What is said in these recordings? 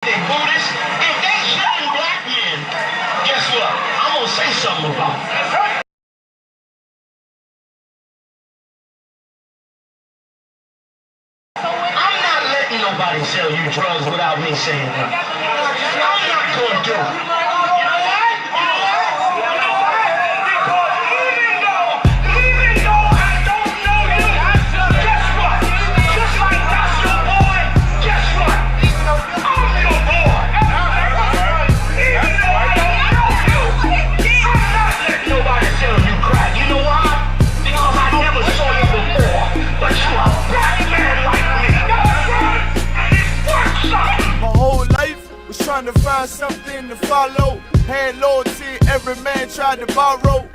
They Buddhists, if they killing black men, guess what? I'm gonna say something about it. I'm not letting nobody sell you drugs without me saying that. I'm not gonna do it. Trying to find something to follow. Had loyalty, every man tried to borrow.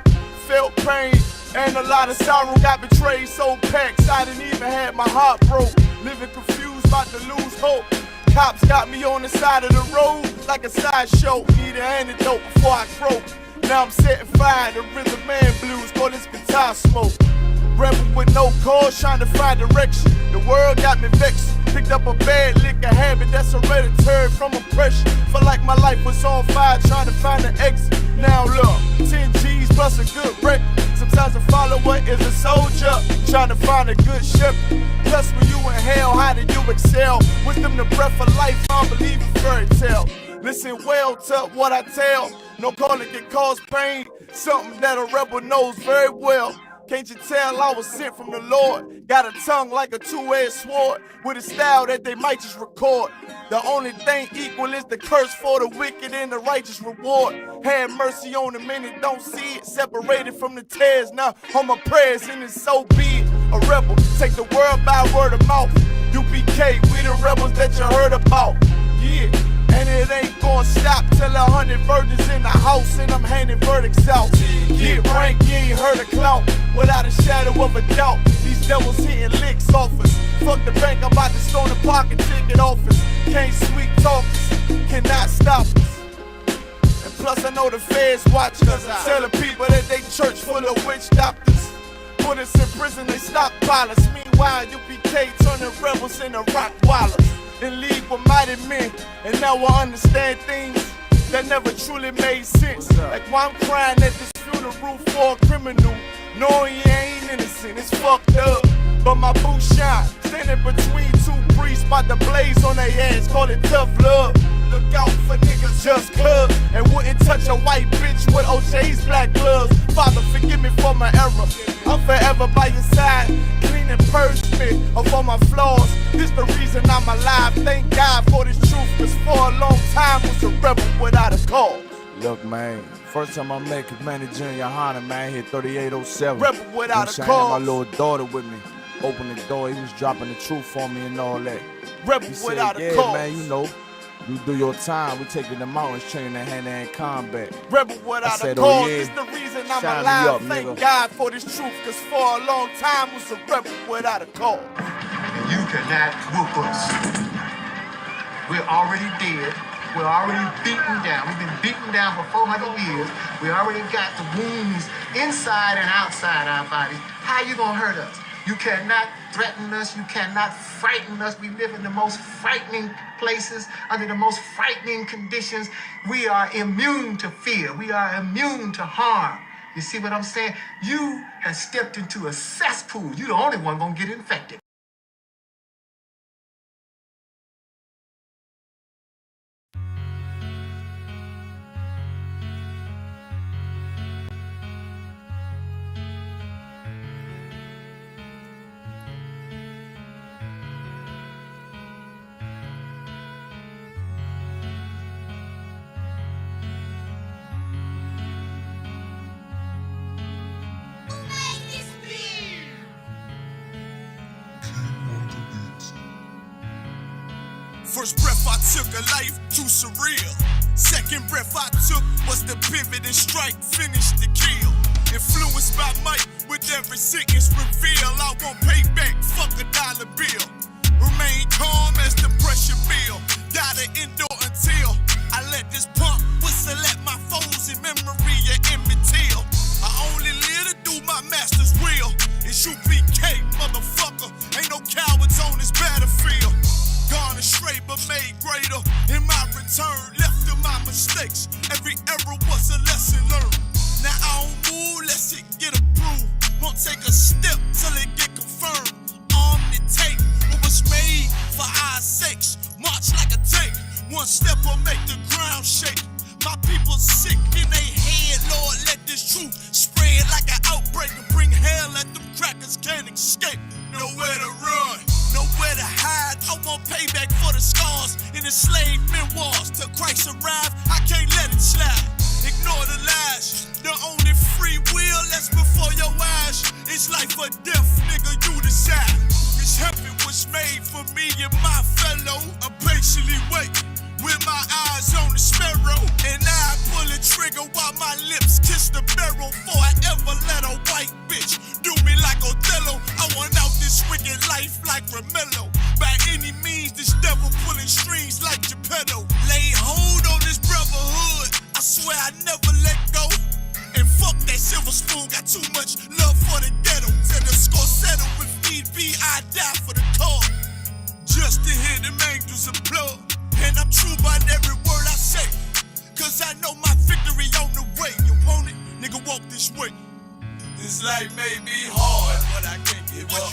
Felt pain and a lot of sorrow. Got betrayed, so packed, I didn't even have my heart broke. Living confused, about to lose hope. Cops got me on the side of the road like a sideshow. Need an antidote before I croak. Now I'm setting fire to rhythm man blues. Call this guitar smoke. Rebel with no cause, trying to find direction. The world got me vexed. Picked up a bad liquor habit that's hereditary from oppression. Felt like my life was on fire, trying to find an exit. Now look, 10 G's plus a good wreck. Sometimes a follower is a soldier, trying to find a good shepherd. Plus when you in hell, how do you excel? Wisdom the breath of life, I believe in fairy tale. Listen well to what I tell. No calling can cause pain, something that a rebel knows very well. Can't you tell I was sent from the Lord? Got a tongue like a two-edged sword, with a style that they might just record. The only thing equal is the curse for the wicked and the righteous reward. Have mercy on the many, don't see it. Separated from the tares, now on my prayers, and it's so be it. A rebel, take the world by word of mouth. UPK, we the rebels that you heard about. Yeah. And it ain't gonna stop till 100 virgins in the house and I'm handing verdicts out. Get rank, you ain't heard a clout without a shadow of a doubt. These devils hitting licks off us. Fuck the bank, I'm about to stone the pocket ticket office. Can't sweet talk us, cannot stop us. And plus I know the feds watch us. Telling people that they church full of witch doctors. Put us in prison, they stockpile us. Meanwhile, UPK turning rebels into rock wallers. In league with mighty men, and now I understand things that never truly made sense. Like why I'm crying at this funeral for a criminal, knowing he ain't innocent, it's fucked up. But my boo shine, standing between two priests, about to blaze on their ass, call it tough love. Look out for niggas just cuz, and wouldn't touch a white bitch with OJ's black gloves. Father, forgive me for my error, I'm forever by your side. Clean and purge me of all my flaws. This the reason I'm alive. Thank God for this truth, cause for a long time was a rebel without a cause. Look, man, first time I met Commander Junior Hanna, man, hit 3807. Rebel without a I cause. had my little daughter with me. Opened the door, he was dropping the truth on me and all that. Rebel He said, without a yeah, cause. man, you know, you do your time. We taking the mountains, training in hand-to-hand combat. Rebel without said, a cause. oh, yeah. This the reason I'm Shine me alive. up, Thank nigga. God for this truth, cause for a long time was a rebel without a cause. And you cannot whoop us. We're already dead. We're already beaten down. We've been beaten down for 400 years. We already got the wounds inside and outside our bodies. How you gonna hurt us? You cannot threaten us. You cannot frighten us. We live in the most frightening places, under the most frightening conditions. We are immune to fear. We are immune to harm. You see what I'm saying? You have stepped into a cesspool. You're the only one gonna get infected. First breath I took, a life too surreal. Second breath I took was the pivot and strike, finish the kill. Influenced by might, with every sentence reveal. I won't pay back, fuck a dollar bill. Remain calm as the pressure build. Die to endure until I let this pump whistle at my foes in memory of Emmett Till. I only live to do my master's will. It's UPK, motherfucker. Ain't no cowards on this battlefield. Gone astray but made greater. In my mistakes. Every error was a lesson learned. Now I don't move, let's it get approved. Won't take a step till it get confirmed. Arm to take what was made for our sakes. March like a tank, one step will make the ground shake. My people sick in they head, Lord, let this truth spread like an outbreak and bring hell at them crackers can't escape. Nowhere to run, nowhere to hide. I want payback for the scars in the slave memoirs. Till Christ arrive, I can't let it slide. Ignore the lies, the only free will that's before your eyes. It's life or death, nigga, you decide. This heaven was made for me and my fellow. I patiently wait with my eyes on the sparrow, and I pull the trigger while my lips kiss the barrel. Before I ever let a white bitch do me like Othello. I want out this wicked life like Romello. By any means, this devil pulling strings like Geppetto. Lay hold on this brotherhood, I swear I never let go. And fuck that silver spoon, got too much love for the ghetto. Till the score settle, if need be, I die for the cause. Just to hear them angels applaud. And I'm true by every word I say, cause I know my victory on the way. You want it? Nigga, walk this way. This life may be hard, but I can't give up.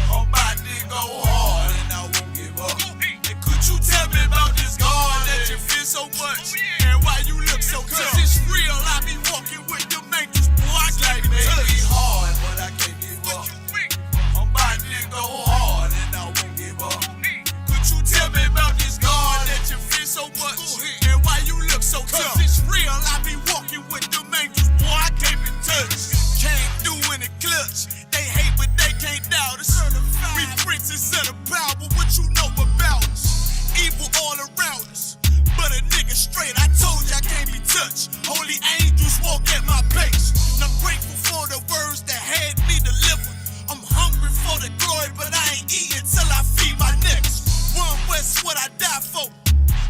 I'm about to go hard and I won't give up. And could you tell me about this God that you feel so much? And why you look so tough? Cause it's real, I be walking with them angels. Boy, this life may be hard, but I can't give up. I'm about to go hard and I won't give up. Could you tell me about this God that you feel so much? And why you look so tough? Cause it's real, I be walking with them angels. Boy, I can't be touched. Came through in the clutch. They hate but they can't doubt us. We princes of the power, what you know about us? Evil all around us, but a nigga straight, I told you I can't be touched. Holy angels walk at my pace. And I'm grateful for the words that had me delivered. I'm hungry for the glory, but I ain't eating till I feed my next. One West, what I die for.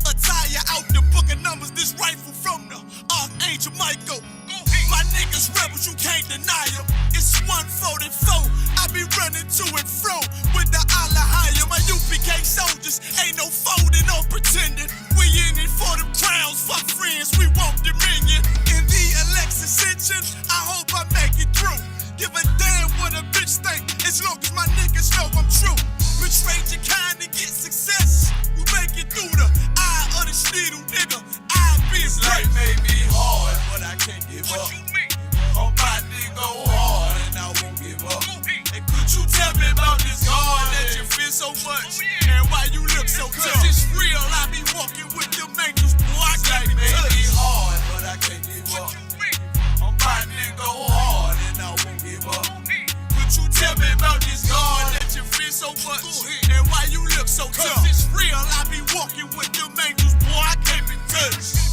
Attire out the book of Numbers, this rifle from the Archangel Michael. My niggas rebels, you can't deny them. It's 144, I be running to and fro with the Allah higher. My UPK soldiers ain't no folding or pretending. We in it for them crowns, fuck friends, we want dominion. In the election ascension, I hope I make it through. Give a damn what a bitch think, as long as my niggas know I'm true. Betrayed your kind to get success. We make it through the eye of the needle, nigga. I be a life may be hard, but I can't give up. I'm about to go hard and I won't give up. And could you tell me about this God that you feel so much? And why you look so tough? Cause it's real, I be walking with them angels. Boy, I can't be touched. Life may be hard, but I can't give up. I'm about to go hard and I won't give up. Could you tell me about this God that you feel so much? And why you look so tough? Cause it's real, I be walking with them angels. Boy, I can't be touched.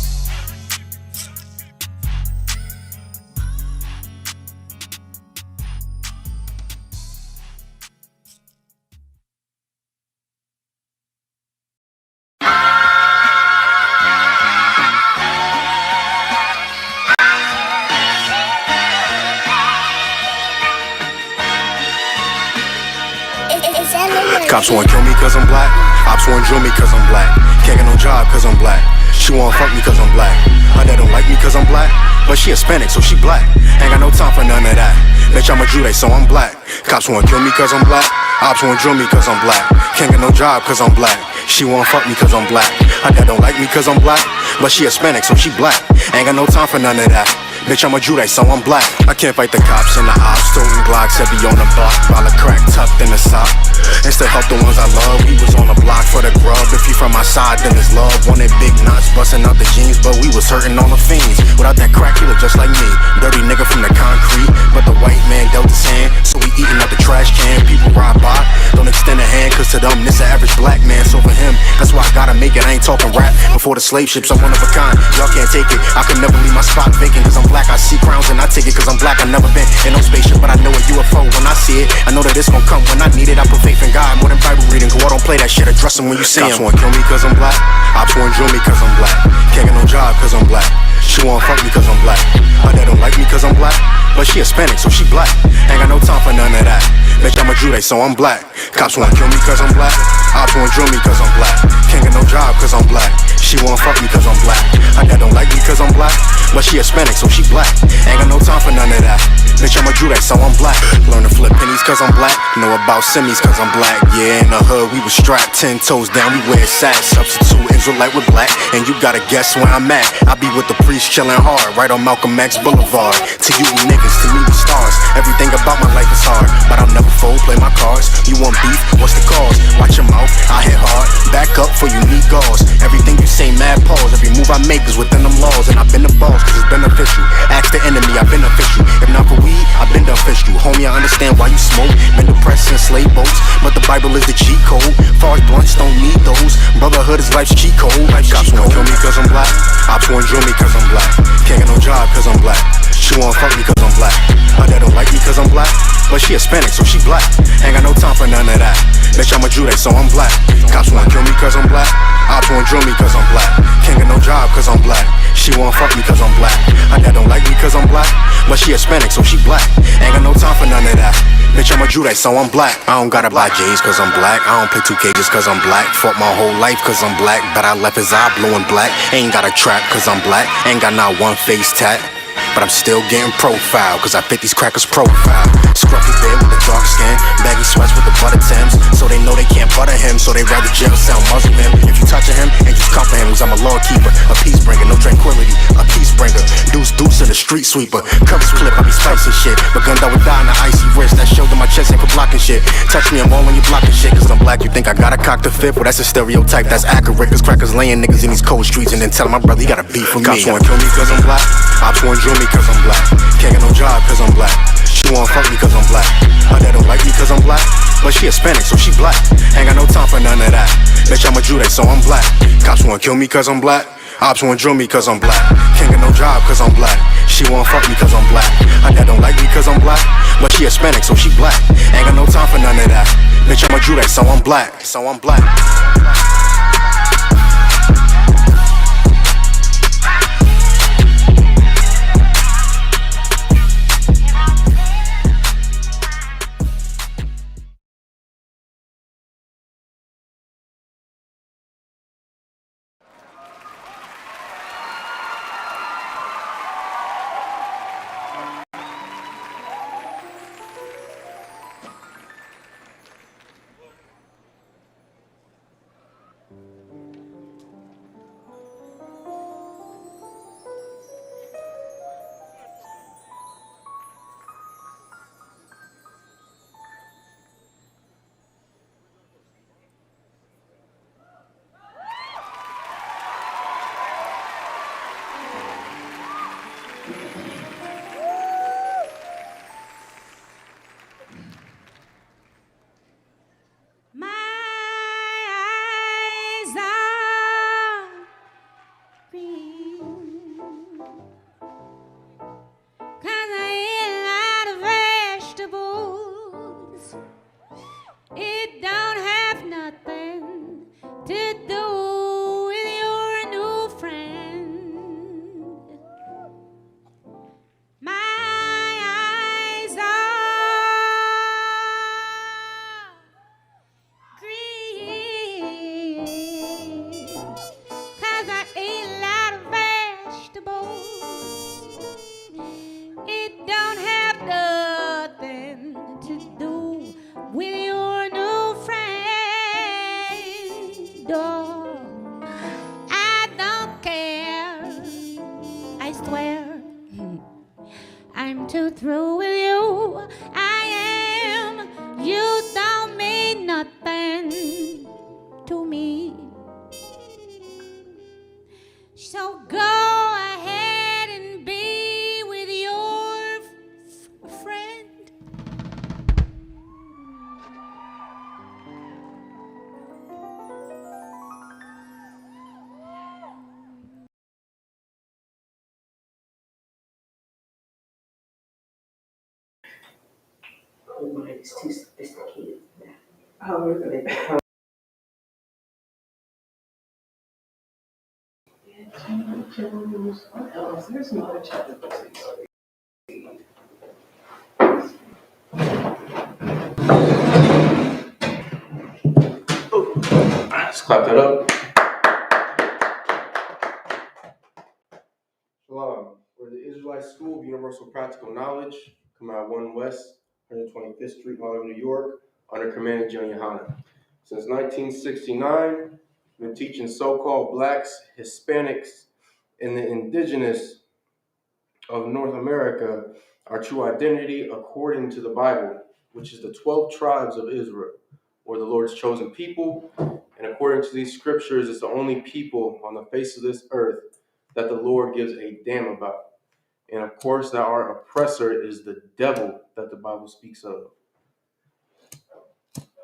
Cops wanna kill me cause I'm black. Ops wanna drill me cause I'm black. Can't get no job cause I'm black. She wanna fuck me cause I'm black. My dad don't like me cause I'm black, but she Hispanic so she black. Ain't got no time for none of that. Bitch, I'm a Jew, so I'm black. Cops wanna kill me cause I'm black. Ops wanna drill me cause I'm black. Can't get no job cause I'm black. She wanna fuck me cause I'm black. My dad don't like me cause I'm black, but she Hispanic so she black. Ain't got no time for none of that. Bitch, I'm a Jew, so I'm black. I can't fight the cops and the ops. Toting Glocks, heavy on the block. While the crack tucked in the sock. Instead help the ones I love. We was on the block for the grub. If he from my side, then it's love. Wanted big knots, busting out the jeans, but we was hurting on the fiends. Without that crack, he look just like me. Dirty nigga from the concrete, but the white man dealt his hand. So we eating out the trash can. People ride by, don't extend a hand, cause to them, this an average black man. So for him, that's why I gotta make it. I ain't talking rap. Before the slave ships, I'm one of a kind. Y'all can't take it. I could never leave my spot vacant, cause I'm black. I see crowns and I take it, cause I'm black. I never been in no spaceship, but I know a UFO when I see it. I know that it's gonna come when I need it. I put faith in God more than Bible reading, cause I don't play that shit. Address him when you see him. Cops wanna kill me cause I'm black. Ops wanna drill me cause I'm black. Can't get no job cause I'm black. She wanna fuck me cause I'm black. My dad don't like me cause I'm black, but she Hispanic so she black. Ain't got no time for none of that. Bitch, I'm a Jew, so I'm black. Cops wanna kill me cause I'm black. Ops wanna drill me cause I'm black. Can't get no job cause I'm black. She wanna fuck me cause I'm black. Her dad don't like me cause I'm black, but she Hispanic so she black. Ain't got no time for none of that. Bitch, I'm a Jew, so I'm black. Learn to flip pennies cause I'm black. Know about semis cause I'm black. Yeah, in the hood we was strapped 10 toes down, we wear sats. Substitute Israelite with black, and you gotta guess where I'm at. I be with the priest chillin' hard, right on Malcolm X Boulevard. To you niggas, to me we stars. Everything about my life is hard, but I'll never fold, play my cards. You want beef, what's the cause? Watch your mouth, I hit hard. Back up for you need gauze. Everything you say mad pause. Every move I make is within them laws, and I've been the boss cause it's beneficial. Ask the enemy, I've been official. If not for weed, I've been done fiscal. Homie, I understand why you smoke. Been depressed since slave boats, but the Bible is the cheat code. Far as blunts don't need those. Brotherhood is life's cheat code. Cops wanna kill me cause I'm black. Ops wanna drill me cause I'm black. Can't get no job cause I'm black. She wanna fuck me cause I'm black. Her dad don't like me cause I'm black, but she Hispanic so she black. Ain't got no time for none of that. Bitch, I'm a Jew, so I'm black. Cops wanna kill me cause I'm black. Ops wanna drill me cause I'm black. Can't get no job cause I'm black. She wanna fuck me cause I'm black. Her dad don't like me cause I'm black, but she Hispanic so she black. Ain't got no time for none of that. Bitch, I'm a Jew, so I'm black. I don't gotta buy J's cause I'm black. I don't play 2K just cause I'm black. Fought my whole life cause I'm black, but I left his eye blowing black. Ain't got a trap cause I'm black. Ain't got not one face tat, but I'm still getting profile cause I fit these crackers profile. Scruffy beard with the dark skin, baggy sweats with the butter Timbs, so they know they can't butter him, so they rather jail cell muzzle him. If you touching him, and you comfort him, cause I'm a law keeper, a peace bringer, no tranquility, a peace bringer. Deuce in the street sweeper, covers clip, I be spicing shit, but gunned I would die in the icy wrist. That shoulder my chest ain't for blocking shit. Touch me, I'm all when you blocking shit, cause I'm black. You think I gotta cock the fifth? Well, that's a stereotype, that's accurate, cause crackers laying niggas in these cold streets and then telling my brother he got a beef with me. Cops wanna kill me cause I'm black. Ops wanna drill me cause I'm black. Can't get no job cause I'm black. She wanna fuck me cause I'm black. Her dad don't like me cause I'm black, but she Hispanic so she black. Ain't got no time for none of that. Bitch, I'm a Jew, so I'm black. Cops wanna kill me cause I'm black. Ops wanna drill me cause I'm black. Can't get no job cause I'm black. She wanna fuck me cause I'm black. Her dad don't like me cause I'm black, but she Hispanic so she black. Ain't got no time for none of that. Bitch, I'm a Jew, so I'm black. So I'm black. I'm too through with you. I am. You don't mean nothing to me. So go ahead and be with your friend. Her mind is too sophisticated for that. Oh, really? What else? There's some other challenges. clap that up. Shalom. We're the Israelite School of Universal Practical Knowledge, come out 1 West, 125th Street, Harlem, New York, under command of Junior Hana. Since 1969, we've been teaching so-called blacks, Hispanics, and the indigenous of North America our true identity according to the Bible, which is the 12 tribes of Israel, or the Lord's chosen people. And according to these scriptures, it's the only people on the face of this earth that the Lord gives a damn about. And of course, that our oppressor is the devil that the Bible speaks of.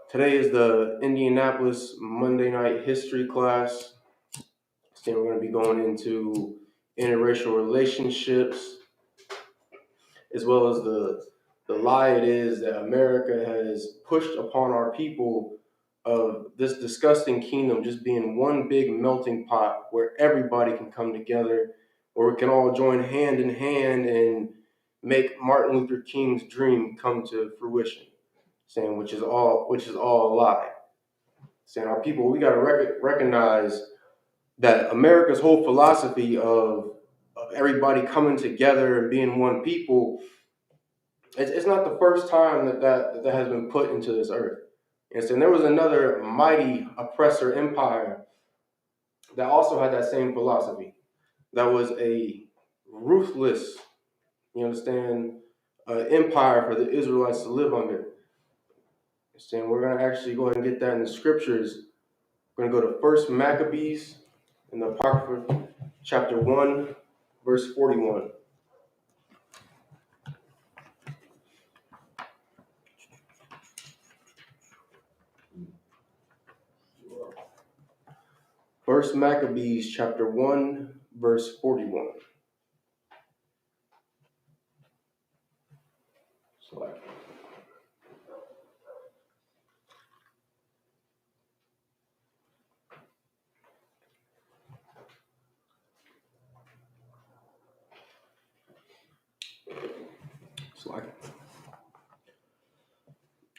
Today is the Indianapolis Monday night history class. Today we're going to be going into interracial relationships, as well as the lie it is that America has pushed upon our people of this disgusting kingdom just being one big melting pot where everybody can come together, where we can all join hand in hand and make Martin Luther King's dream come to fruition, saying which is all a lie. Saying our people, we got to recognize that America's whole philosophy of everybody coming together and being one people, it's not the first time that has been put into this earth. And there was another mighty oppressor empire that also had that same philosophy. That was a ruthless, empire for the Israelites to live under. And we're going to actually go ahead and get that in the scriptures. We're going to go to 1 Maccabees in the Apocrypha, chapter 1, verse 41. First Maccabees chapter 1, verse 41.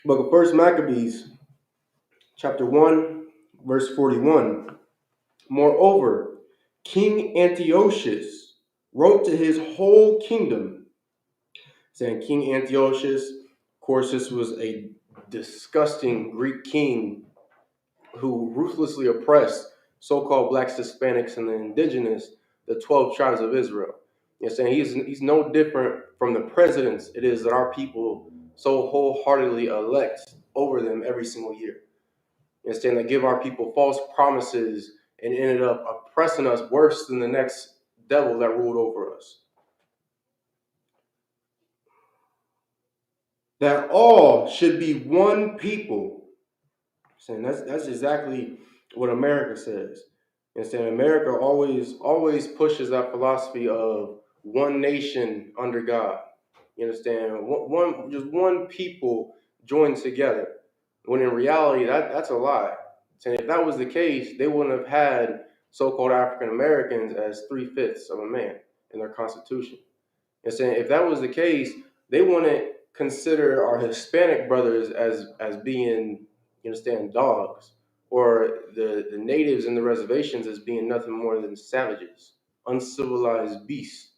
Book of First Maccabees chapter 1, verse 41. Moreover, King Antiochus wrote to his whole kingdom, saying, King Antiochus, of course, this was a disgusting Greek king who ruthlessly oppressed so-called blacks, Hispanics, and the indigenous, the 12 tribes of Israel. Saying he's no different from the presidents it is that our people so wholeheartedly elect over them every single year. Saying they give our people false promises and ended up oppressing us worse than the next devil that ruled over us. That all should be one people. Saying that's exactly what America says. Saying America always pushes that philosophy of one nation under God. You understand? Just one people joined together. When in reality, that's a lie. And if that was the case, they wouldn't have had so-called African Americans as 3/5 of a man in their constitution. And saying if that was the case, they wouldn't consider our Hispanic brothers as being, dogs, or the natives in the reservations as being nothing more than savages, uncivilized beasts.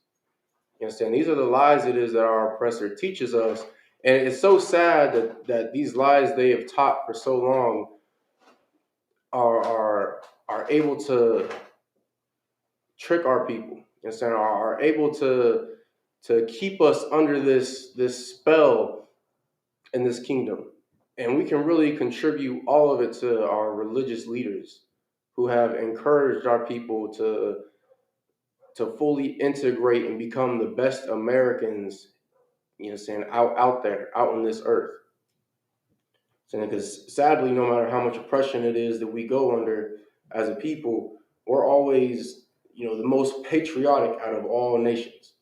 These are the lies it is that our oppressor teaches us. And it's so sad that these lies they have taught for so long are able to trick our people, are able to keep us under this spell in this kingdom. And we can really contribute all of it to our religious leaders who have encouraged our people to fully integrate and become the best Americans, out there, out on this earth. Because sadly, no matter how much oppression it is that we go under as a people, we're always, the most patriotic out of all nations.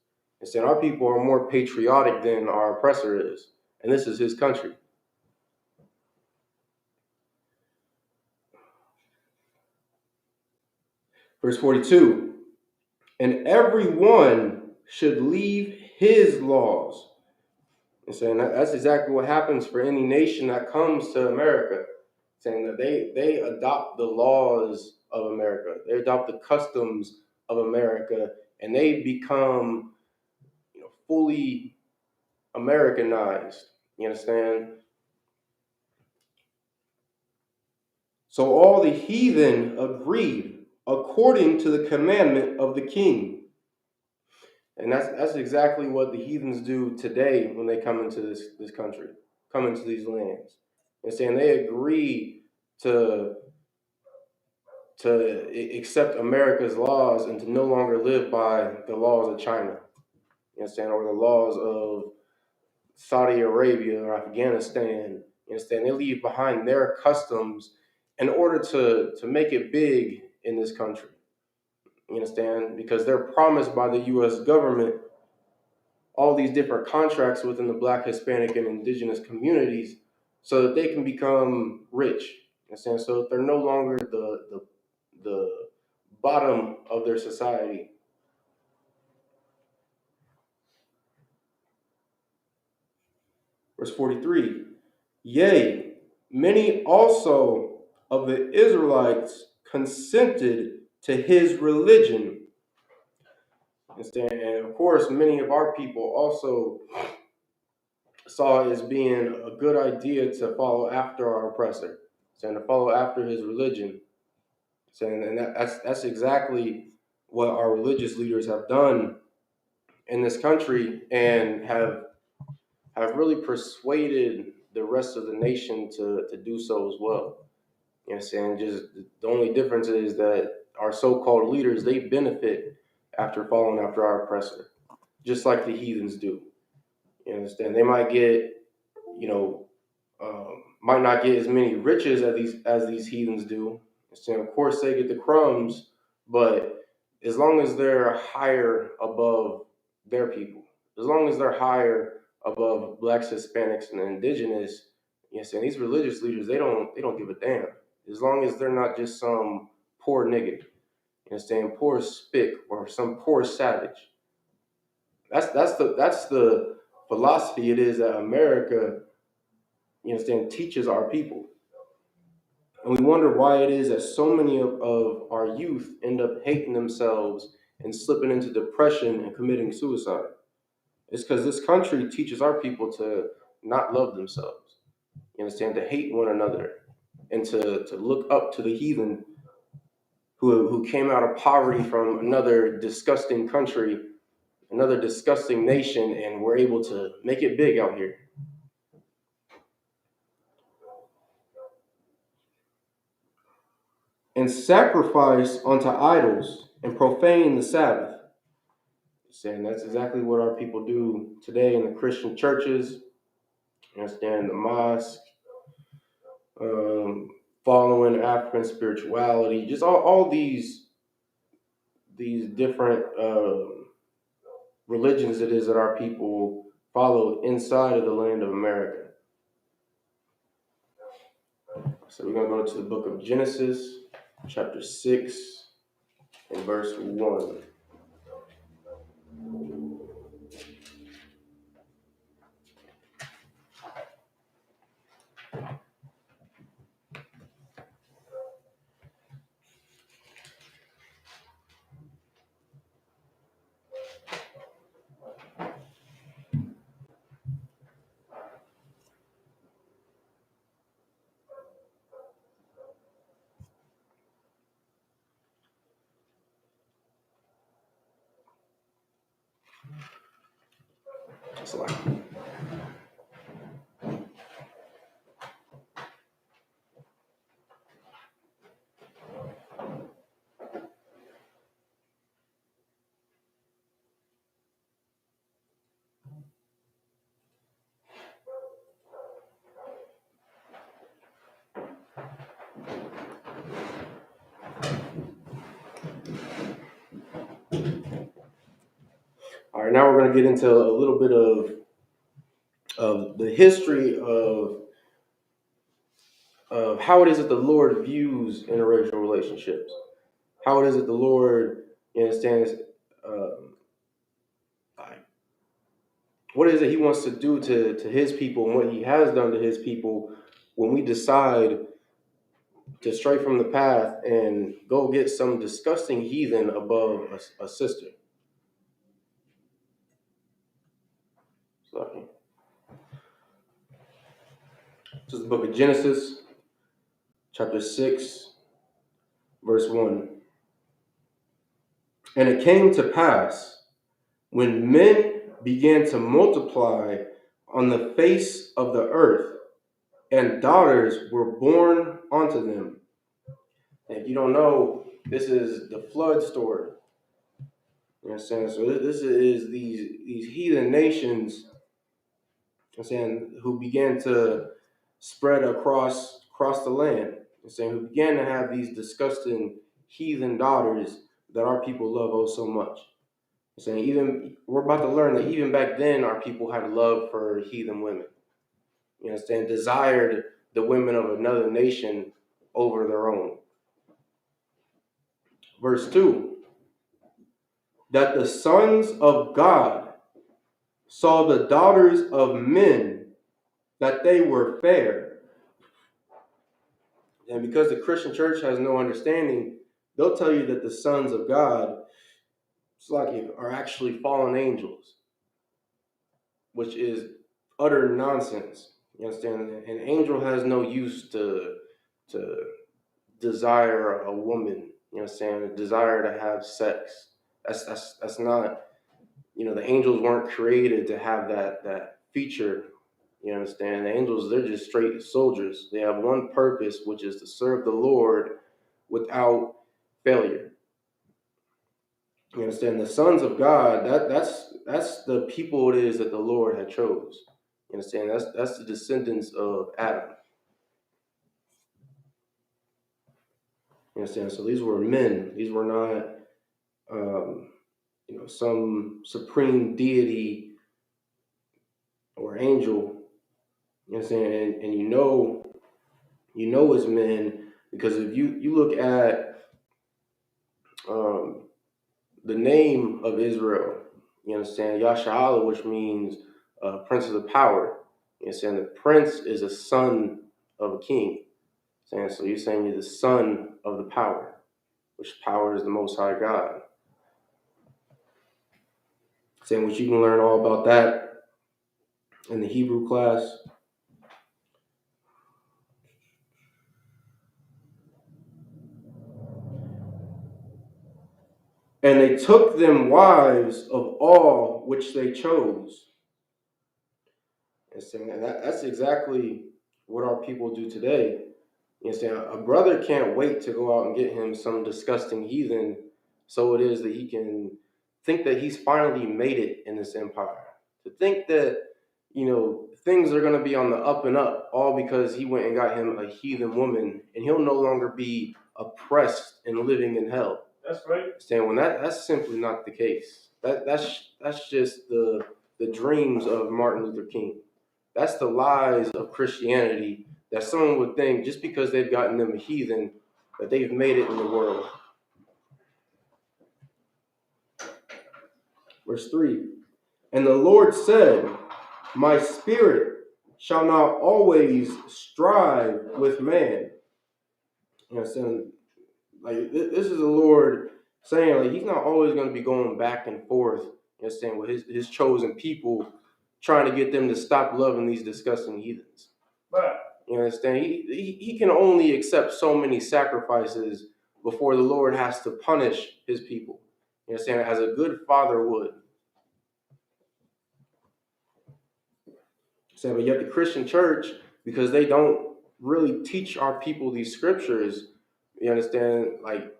Our people are more patriotic than our oppressor is. And this is his country. Verse 42, and everyone should leave his laws. And saying that's exactly what happens for any nation that comes to America. saying that they adopt the laws of America, they adopt the customs of America, and they become, fully Americanized. You understand? So all the heathen agreed according to the commandment of the king. And that's exactly what the heathens do today when they come into this country, come into these lands. And saying they agree to accept America's laws and to no longer live by the laws of China, you understand, or the laws of Saudi Arabia or Afghanistan. You understand? They leave behind their customs in order to make it big in this country. You understand? Because they're promised by the U.S. government all these different contracts within the Black, Hispanic, and indigenous communities so that they can become rich. You understand? So that they're no longer the bottom of their society. Verse 43, yea, many also of the Israelites consented to his religion. And of course, many of our people also saw it as being a good idea to follow after our oppressor, and to follow after his religion. And that's exactly what our religious leaders have done in this country, and have really persuaded the rest of the nation to do so as well. You know what I'm saying? Just the only difference is that our so-called leaders, they benefit after following after our oppressor, just like the heathens do. You understand? They might get, might not get as many riches as these heathens do. And of course, they get the crumbs, but as long as they're higher above their people, as long as they're higher above Blacks, Hispanics, and indigenous, these religious leaders, they don't give a damn. As long as they're not just some poor nigga, poor spick or some poor savage. That's the philosophy it is that America, teaches our people. And we wonder why it is that so many of our youth end up hating themselves and slipping into depression and committing suicide. It's because this country teaches our people to not love themselves, to hate one another, and to look up to the heathen who came out of poverty from another disgusting country, another disgusting nation, and were able to make it big out here. And sacrifice unto idols and profane the Sabbath. Saying that's exactly what our people do today in the Christian churches. You understand, the mosque, following African spirituality, just all these different religions it is that our people follow inside of the land of America. So we're going to go to the book of Genesis, chapter 6, and verse 1. It's like, all right, now we're going to get into a little bit of the history of how it is that the Lord views interracial relationships. How it is that the Lord understands what it is that he wants to do to his people, and what he has done to his people when we decide to stray from the path and go get some disgusting heathen above a sister. Sorry. This is the book of Genesis, chapter 6, verse 1. And it came to pass, when men began to multiply on the face of the earth, and daughters were born unto them. And if you don't know, this is the flood story. You know what I'm saying? So this is these heathen nations, you know what I'm saying, who began to spread across the land. You know what I'm saying, who began to have these disgusting heathen daughters that our people love oh so much. You know what I'm saying, even we're about to learn that even back then our people had love for heathen women. You know what I'm saying, desired the women of another nation over their own. Verse 2. That the sons of God saw the daughters of men, that they were fair. And because the Christian church has no understanding, they'll tell you that the sons of God, it's like, are actually fallen angels, which is utter nonsense. You understand? An angel has no use to desire a woman. You know what I'm saying? A desire to have sex. That's not. You know, the angels weren't created to have that feature. You understand? The angels, they're just straight soldiers. They have one purpose, which is to serve the Lord without failure. You understand? The sons of God, that's the people it is that the Lord had chose. You understand? That's the descendants of Adam. You understand? So these were men. These were not some supreme deity or angel. You know what I'm saying? And you know it's men, because if you look at the name of Israel, you understand, Yasha'Allah, which means prince of the power. You understand, the prince is a son of a king. So you're saying you're the son of the power, which power is the Most High God. Saying what you can learn all about that in the Hebrew class. And they took them wives of all which they chose. And that's exactly what our people do today. You understand? A brother can't wait to go out and get him some disgusting heathen, so it is that he can think that he's finally made it in this empire. To think that, things are going to be on the up and up, all because he went and got him a heathen woman, and he'll no longer be oppressed and living in hell. That's right. Understand? When that's simply not the case. That's just the dreams of Martin Luther King. That's the lies of Christianity, that someone would think just because they've gotten them a heathen that they've made it in the world. Verse 3. And the Lord said, my spirit shall not always strive with man. You understand? Like, this is the Lord saying, like, he's not always going to be going back and forth, you understand, with his chosen people, trying to get them to stop loving these disgusting heathens. Right. You understand? He can only accept so many sacrifices before the Lord has to punish his people. You understand? As a good father would. So, but yet the Christian church, because they don't really teach our people these scriptures, you understand, like,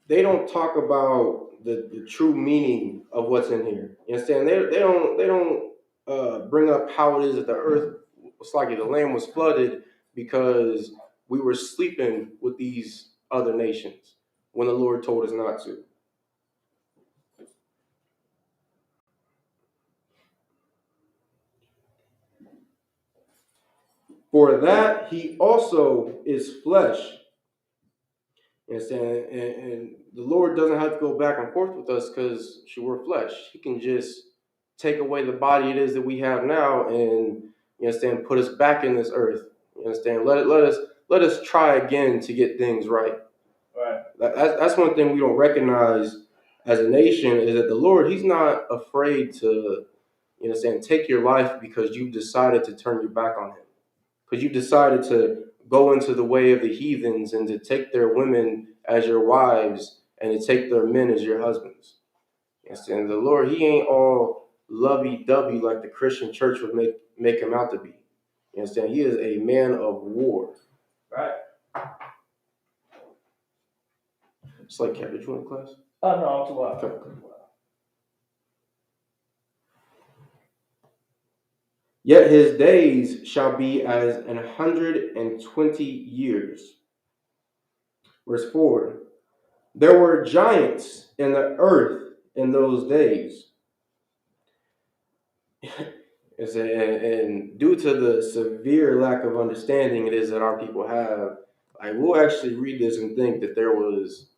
they don't talk about the true meaning of what's in here. You understand? They don't bring up how it is that the earth, it's like the land was flooded because we were sleeping with these other nations when the Lord told us not to. For that he also is flesh. You understand? And the Lord doesn't have to go back and forth with us because we're flesh. He can just take away the body it is that we have now and, you understand, put us back in this earth. You understand? Let us let us try again to get things right. Right. That's one thing we don't recognize as a nation, is that the Lord, he's not afraid to, take your life because you decided to turn your back on him. Because you decided to go into the way of the heathens and to take their women as your wives and to take their men as your husbands. And the Lord, he ain't all lovey-dovey like the Christian church would make him out to be. You understand? He is a man of war. Right. It's like cabbage. You want class? Oh, no, I'm too wild. Okay. Yet his days shall be as 120 years. Verse 4. There were giants in the earth in those days. And due to the severe lack of understanding it is that our people have, I will actually read this and think that there was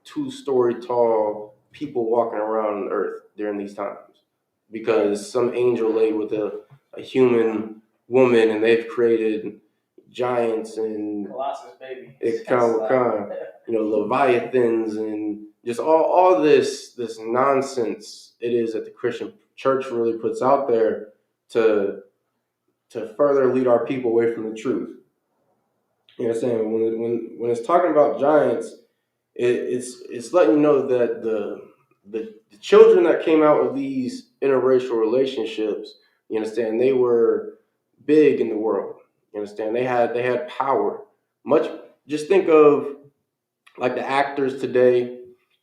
2-story tall people walking around on earth during these times, because some angel lay with a human woman and they've created giants and Colossus, baby. Leviathans and just all this nonsense it is that the Christian church really puts out there to further lead our people away from the truth. You know what I'm saying? When it's talking about giants, it's letting you know that the children that came out of these interracial relationships, you understand, they were big in the world. You understand? They had power. Just think of like the actors today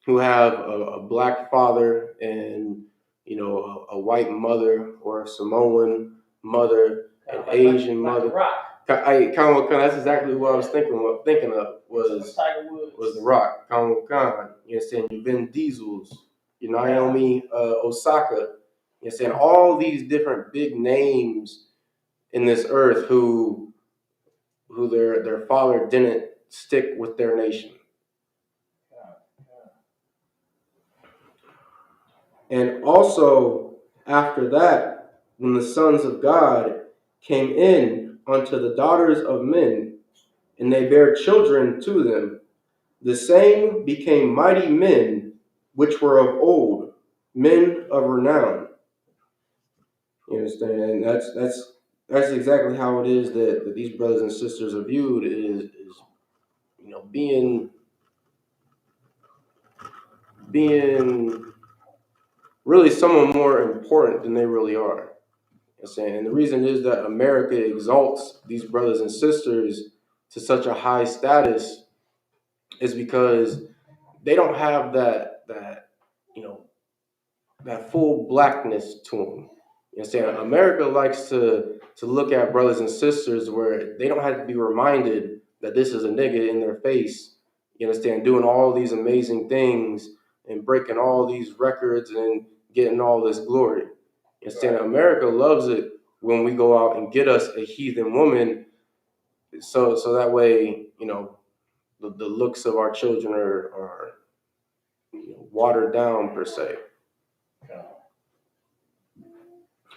who have a black father and a white mother, or a Samoan mother, an Asian mother. That's exactly what I was thinking of was The Rock. You understand? Your Vin Diesels, your Naomi Osaka. You understand? All these different big names in this earth who their father didn't stick with their nation. And also, after that, when the sons of God came in unto the daughters of men, and they bare children to them, the same became mighty men, which were of old, men of renown. You understand? And that's exactly how it is that these brothers and sisters are viewed, is being really someone more important than they really are. And the reason is that America exalts these brothers and sisters to such a high status is because they don't have that full blackness to them. America likes to look at brothers and sisters where they don't have to be reminded that this is a nigga in their face, doing all these amazing things and breaking all these records and getting all this glory. America loves it when we go out and get us a heathen woman, so that way, the looks of our children are watered down per se.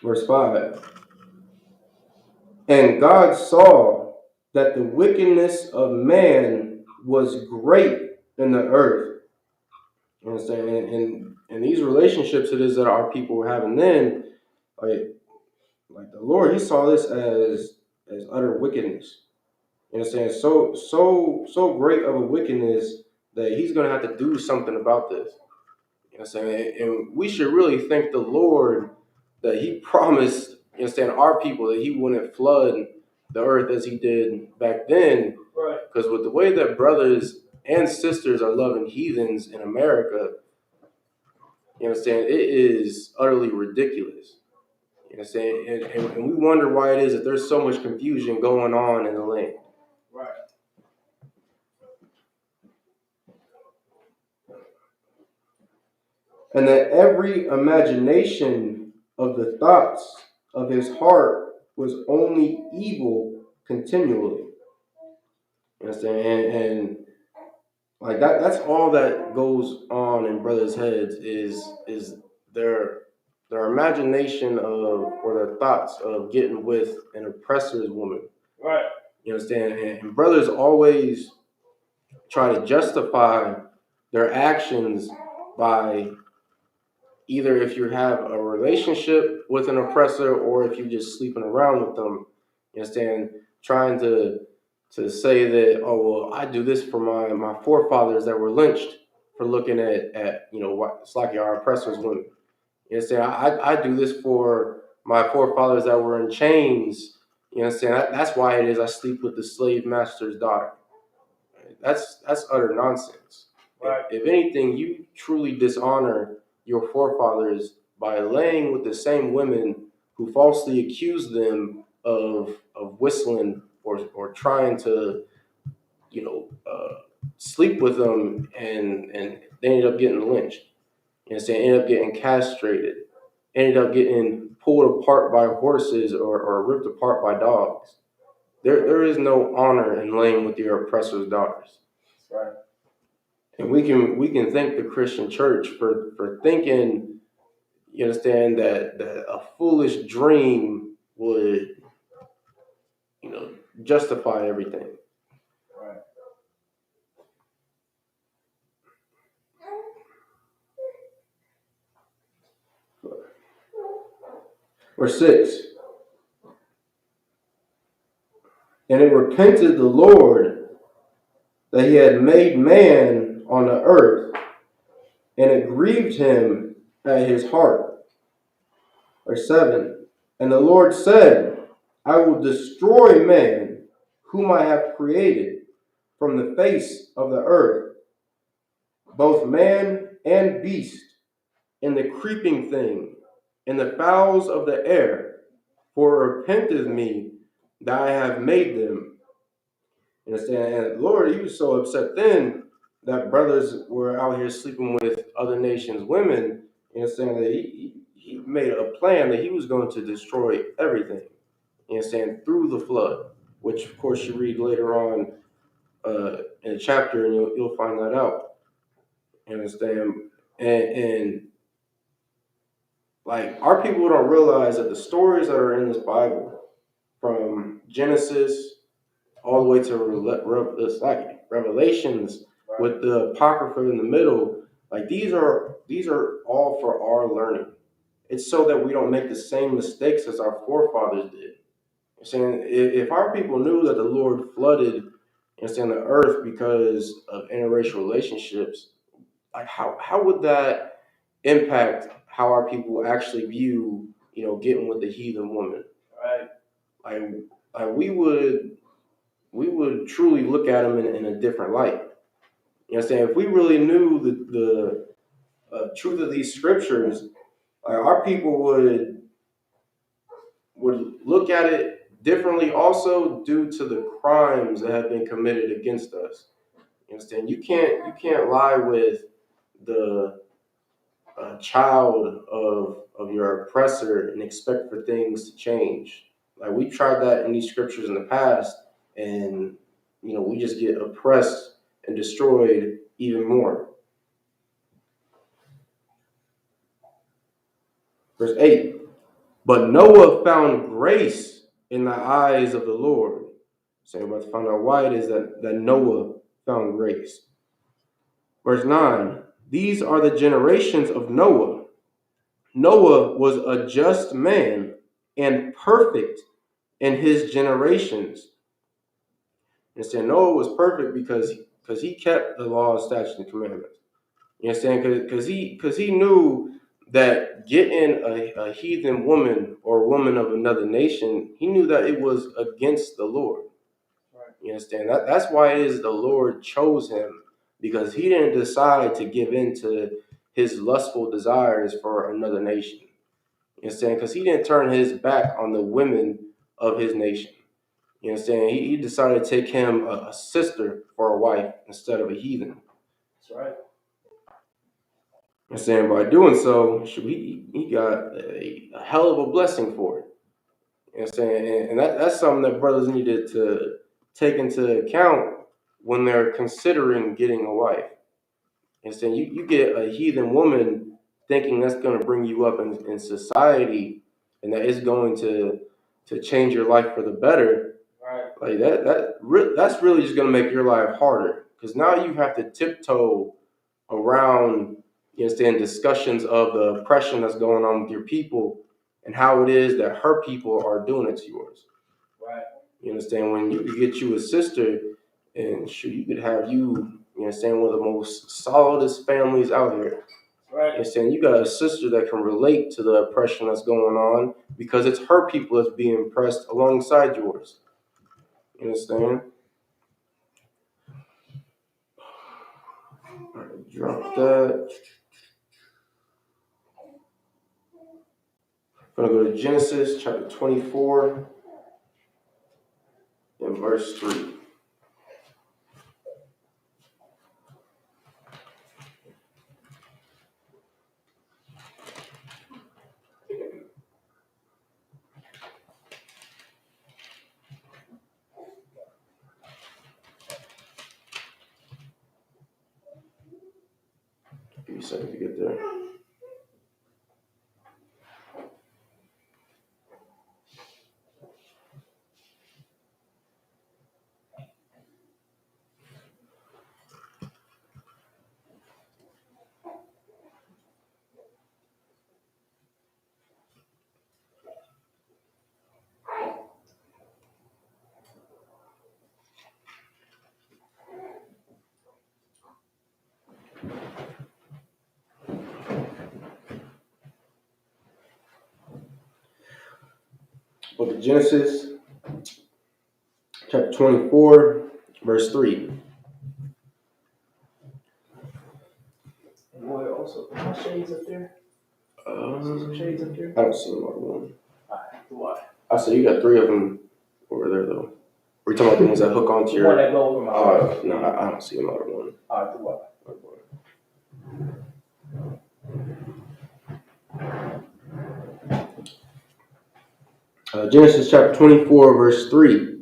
Verse 5. And God saw that the wickedness of man was great in the earth. You understand? And these relationships it is that our people were having then, like the Lord, he saw this as utter wickedness. You understand? So great of a wickedness that he's going to have to do something about this. You know what I'm saying? And we should really thank the Lord that he promised, our people that he wouldn't flood the earth as he did back then. Right. Because with the way that brothers and sisters are loving heathens in America, you understand, it is utterly ridiculous. You know what I'm saying? And we wonder why it is that there's so much confusion going on in the land. Right. And that every imagination of the thoughts of his heart was only evil continually. You understand? And like that's all that goes on in brothers' heads is their imagination of, or their thoughts of getting with an oppressor's woman. Right. You understand? And brothers always try to justify their actions by either if you have a relationship with an oppressor or if you're just sleeping around with them. You understand? Trying to say that, oh, well, I do this for my forefathers that were lynched for looking at it's like our oppressors women. You understand? I do this for my forefathers that were in chains. You understand? That's why it is I sleep with the slave master's daughter. That's utter nonsense. Right. If anything, you truly dishonor your forefathers by laying with the same women who falsely accuse them of whistling or trying to sleep with them, and they ended up getting lynched. You know, ended up getting castrated, ended up getting pulled apart by horses or ripped apart by dogs. There is no honor in laying with your oppressor's daughters. That's right. And we can thank the Christian church for thinking, you understand, that a foolish dream would, justify everything. Right. Verse 6. And it repented the Lord that he had made man on the earth, and it grieved him at his heart. Verse 7. And the Lord said, I will destroy man whom I have created from the face of the earth, both man and beast, and the creeping thing, and the fowls of the air, for it repenteth me that I have made them. You understand? And Lord, he was so upset then that brothers were out here sleeping with other nations' women. You understand? That he made a plan that he was going to destroy everything. You understand? Through the flood, which of course you read later on in a chapter, and you'll find that out. You understand? And like, our people don't realize that the stories that are in this Bible, from Genesis all the way to Revelations, Right. with the Apocrypha in the middle, like these are all for our learning. It's so that we don't make the same mistakes as our forefathers did. I'm saying, if our people knew that the Lord flooded the earth because of interracial relationships, like how would that impact how our people actually view, getting with the heathen woman? Right. Like we would truly look at them in a different light. You know what I'm saying? If we really knew the truth of these scriptures, our people would look at it differently also due to the crimes that have been committed against us. You understand? You can't lie with the child of your oppressor and expect for things to change. Like, we tried that in these scriptures in the past, and we just get oppressed and destroyed even more. Verse 8. But Noah found grace in the eyes of the Lord. So we're about to find out why it is that Noah found grace. Verse 9. These are the generations of Noah. Noah was a just man and perfect in his generations. And so Noah was perfect because he kept the law, statutes, and commandments. You understand? Because he knew that getting a heathen woman or a woman of another nation, he knew that it was against the Lord. Right. You understand? That's why it is the Lord chose him, because he didn't decide to give in to his lustful desires for another nation. You understand? Because he didn't turn his back on the women of his nation. You understand? He decided to take him a sister for a wife instead of a heathen. That's right. And saying by doing so, he got a hell of a blessing for it. You know what I'm saying? And that's something that brothers needed to take into account when they're considering getting a wife. You know what I'm saying? You get a heathen woman thinking that's going to bring you up in society and that it's going to change your life for the better. Right. Like that's really just gonna make your life harder because now you have to tiptoe around, you understand, discussions of the oppression that's going on with your people and how it is that her people are doing it to yours. Right. You understand? When you could get you a sister, and sure, you could have you understand, one of the most solidest families out here. Right. You understand? You got a sister that can relate to the oppression that's going on because it's her people that's being oppressed alongside yours. You understand? All right, drop that. I'm going to go to Genesis chapter 24 and verse 3. Give me a second to get there. Book of Genesis chapter 24, verse 3. Boy, also, my shades up there. See some shades up there. I don't see them on one. Alright, why? I see you got 3 of them over there though. Are you talking about the ones that hook onto The your? one that go over my eyes. No, I don't see them out of one. Alright, why? Genesis chapter 24, verse 3.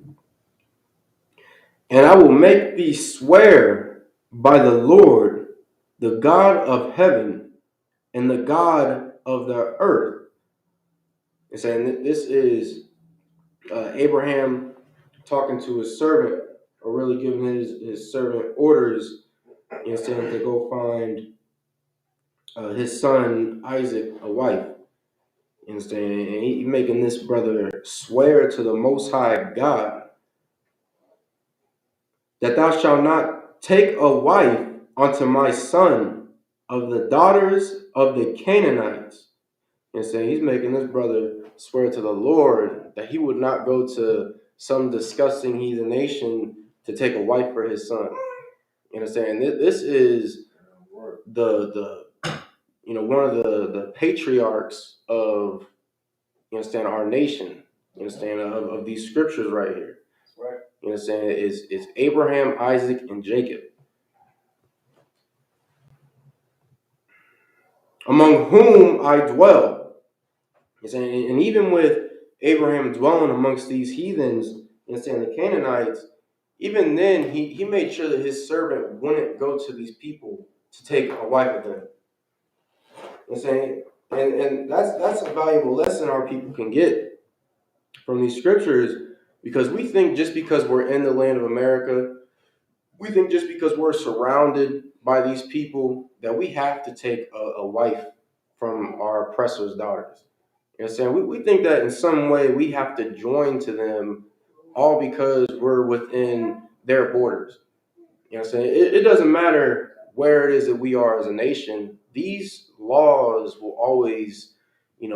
And I will make thee swear by the Lord, the God of heaven, and the God of the earth. And saying this is Abraham talking to his servant, or really giving his servant orders, instead to go find his son Isaac a wife. You understand? And he making this brother swear to the Most High God that thou shalt not take a wife unto my son of the daughters of the Canaanites. And saying he's making this brother swear to the Lord that he would not go to some disgusting heathen nation to take a wife for his son. You understand? This is the one of the patriarchs of, you understand, our nation. You understand, of these scriptures right here. Right. You understand, is Abraham, Isaac, and Jacob, among whom I dwell. And even with Abraham dwelling amongst these heathens, you understand, the Canaanites, even then he made sure that his servant wouldn't go to these people to take a wife of them. You understand? And that's a valuable lesson our people can get from these scriptures, because we think just because we're in the land of America, we think just because we're surrounded by these people that we have to take a wife from our oppressors' daughters. You know what I'm saying? We think that in some way we have to join to them, all because we're within their borders. You know what I'm saying? It doesn't matter where it is that we are as a nation. These laws will always, be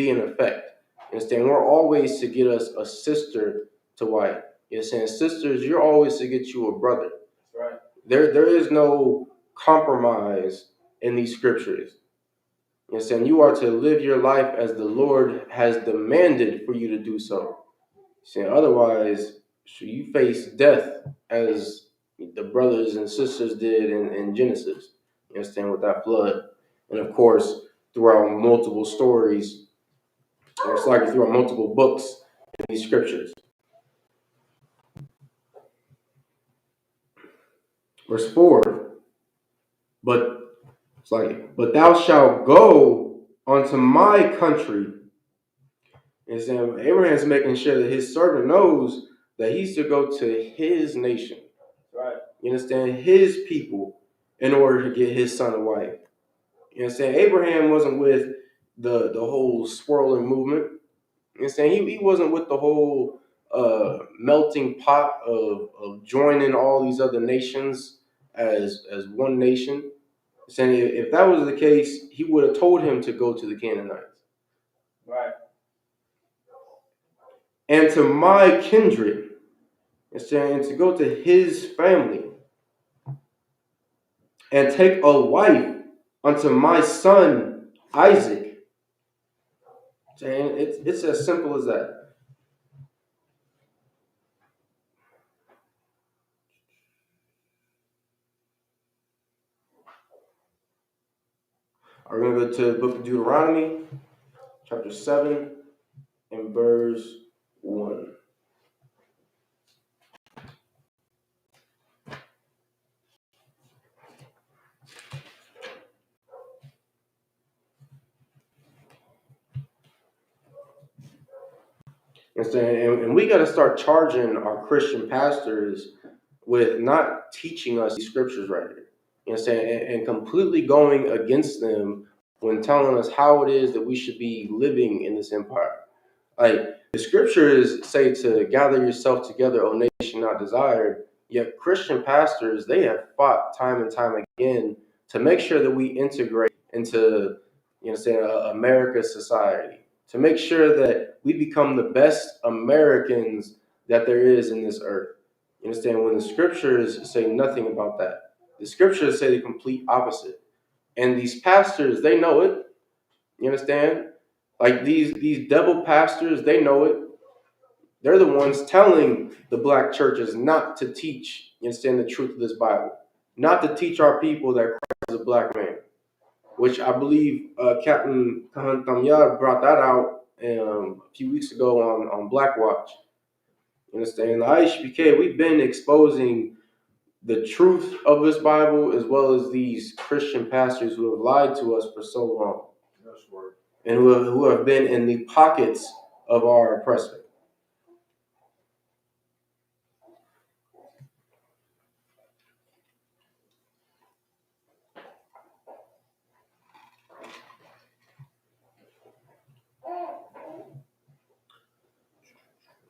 in effect. You understand? We're always to get us a sister to wife. You understand? Sisters, you're always to get you a brother. That's right. There is no compromise in these scriptures. You understand? You are to live your life as the Lord has demanded for you to do so. See, otherwise, you face death as the brothers and sisters did in Genesis. You understand, with that flood. And of course, throughout multiple stories, or it's like throughout multiple books in these scriptures. Verse 4, but thou shalt go unto my country, You understand? Abraham's making sure that his servant knows that he's to go to his nation. Right. You understand? His people in order to get his son a wife. You understand? Abraham wasn't with the whole swirling movement. You understand? He wasn't with the whole melting pot of joining all these other nations as one nation. Saying if that was the case, he would have told him to go to the Canaanites. Right. And to my kindred, and saying to go to his family and take a wife unto my son Isaac. Saying it's as simple as that. We're going to go to the book of Deuteronomy, chapter 7, and verse 1. And we got to start charging our Christian pastors with not teaching us these scriptures right here. You know what I'm saying? And completely going against them when telling us how it is that we should be living in this empire. Like the scriptures say to gather yourself together, O nation not desired. Yet Christian pastors, they have fought time and time again to make sure that we integrate into, America's society, to make sure that we become the best Americans that there is in this earth. You understand? When the scriptures say nothing about that, the scriptures say the complete opposite. And these pastors, they know it. You understand? Like these devil pastors, they know it. They're the ones telling the black churches not to teach, you understand, the truth of this Bible, not to teach our people that Christ is a black man, which I believe Captain Kahan Tamyar brought that out a few weeks ago on Black Watch. You understand? The Isupk, we've been exposing the truth of this Bible as well as these Christian pastors who have lied to us for so long. And who have been in the pockets of our oppressor.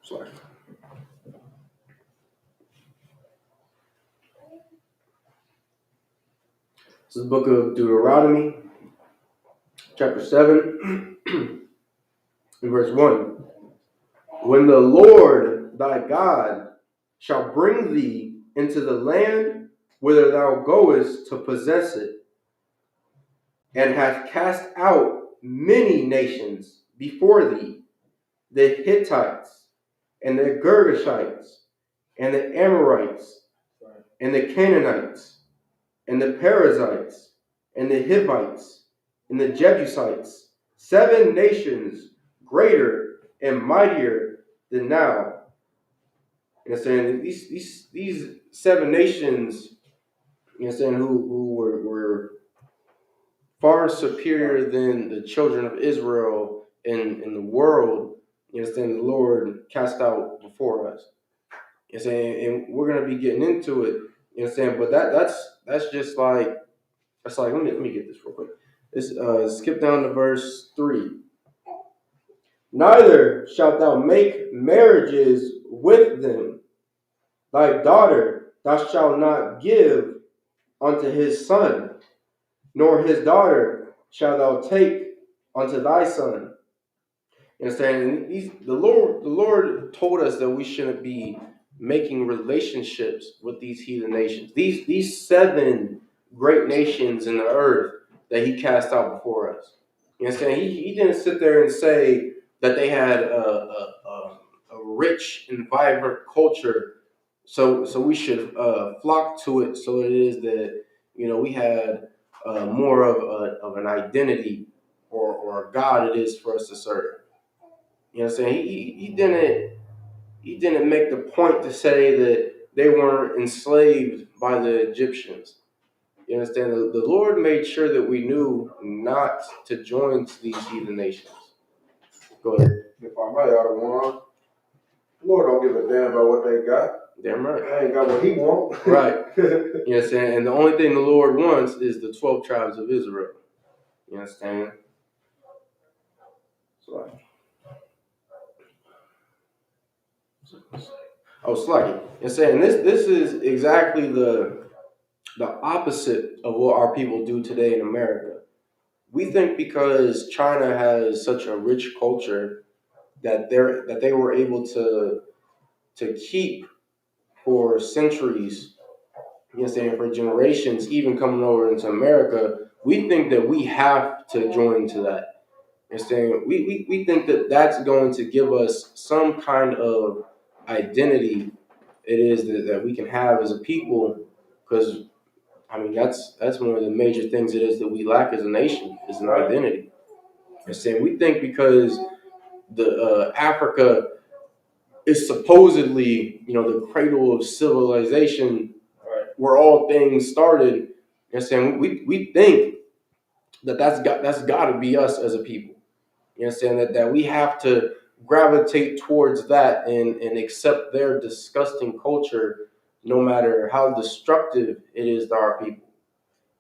Sorry. This is the book of Deuteronomy, chapter 7, and verse 1. When the Lord thy God shall bring thee into the land whither thou goest to possess it, and hath cast out many nations before thee, the Hittites, and the Girgashites, and the Amorites, and the Canaanites, and the Perizzites, and the Hivites, and the Jebusites, 7 nations greater and mightier than thou. You know what I'm saying? These 7 nations, you know what I'm saying, who were far superior than the children of Israel in the world, you understand, the Lord cast out before us. You know what I'm saying? And we're gonna be getting into it, you know what I'm saying? But that's just like, that's like, let me get this real quick. This skip down to verse 3. Neither shalt thou make marriages with them. Thy daughter thou shalt not give unto his son, nor his daughter shalt thou take unto thy son. You understand? The Lord told us that we shouldn't be making relationships with these heathen nations. These 7 great nations in the earth that he cast out before us. You understand? He didn't sit there and say that they had a rich and vibrant culture, so we should flock to it. So it is that, you know, we had more of an identity or a God it is for us to serve. You know what I'm saying? He didn't make the point to say that they weren't enslaved by the Egyptians. You understand? The Lord made sure that we knew not to join to these heathen nations. Go ahead. If I might out of one, Lord don't give a damn about what they got. Damn right. They ain't got what he want. Right. You know what I'm saying? And the only thing the Lord wants is the 12 tribes of Israel. You understand? So, sluggy. And saying this is exactly the opposite of what our people do today in America. We think because China has such a rich culture that they were able to keep for centuries, you know what I'm saying, for generations, even coming over into America, we think that we have to join to that. You know what I'm saying? We think that that's going to give us some kind of identity it is that we can have as a people, because I mean that's one of the major things it is that we lack as a nation is an identity. And saying we think because the Africa is supposedly, you know, the cradle of civilization, where all things started. And saying we think that's got to be us as a people. You know, saying that we have to gravitate towards that and accept their disgusting culture, no matter how destructive it is to our people.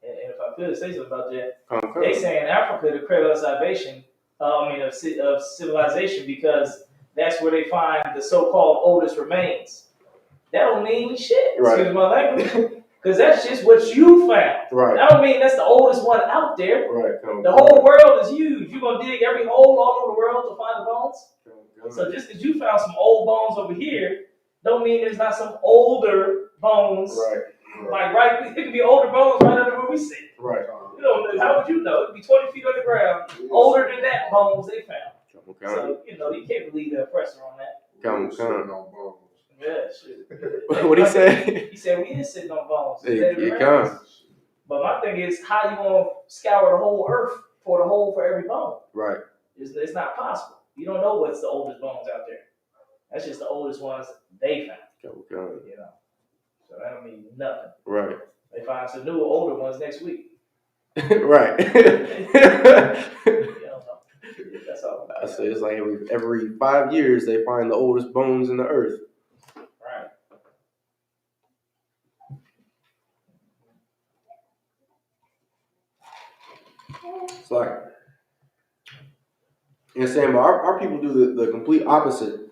And if I could say something about that, they say in Africa the cradle of salvation, of civilization, because that's where they find the so-called oldest remains. That don't mean shit. Right. Excuse my language. Because that's just what you found. Right. That don't mean that's the oldest one out there. Right. The whole world is huge. You're going to dig every hole all over the world to find the bones? So just because you found some old bones over here, don't mean there's not some older bones. Right. It could be older bones right under where we sit. Right. You know, how would you know? It could be 20 feet underground. Older than that bones they found. So, you know, you can't believe the oppressor on that. Yeah, shit. What'd he say? He said we is sitting on bones. It comes. But my thing is, how you gonna scour the whole earth for the hole for every bone? Right. It's not possible. You don't know what's the oldest bones out there. That's just the oldest ones they found. Okay. You know, so that don't mean nothing. Right. They find some new older ones next week. Right. That's all. I say it's like every 5 years they find the oldest bones in the earth. Right. It's like, you know what I'm saying, but our people do the complete opposite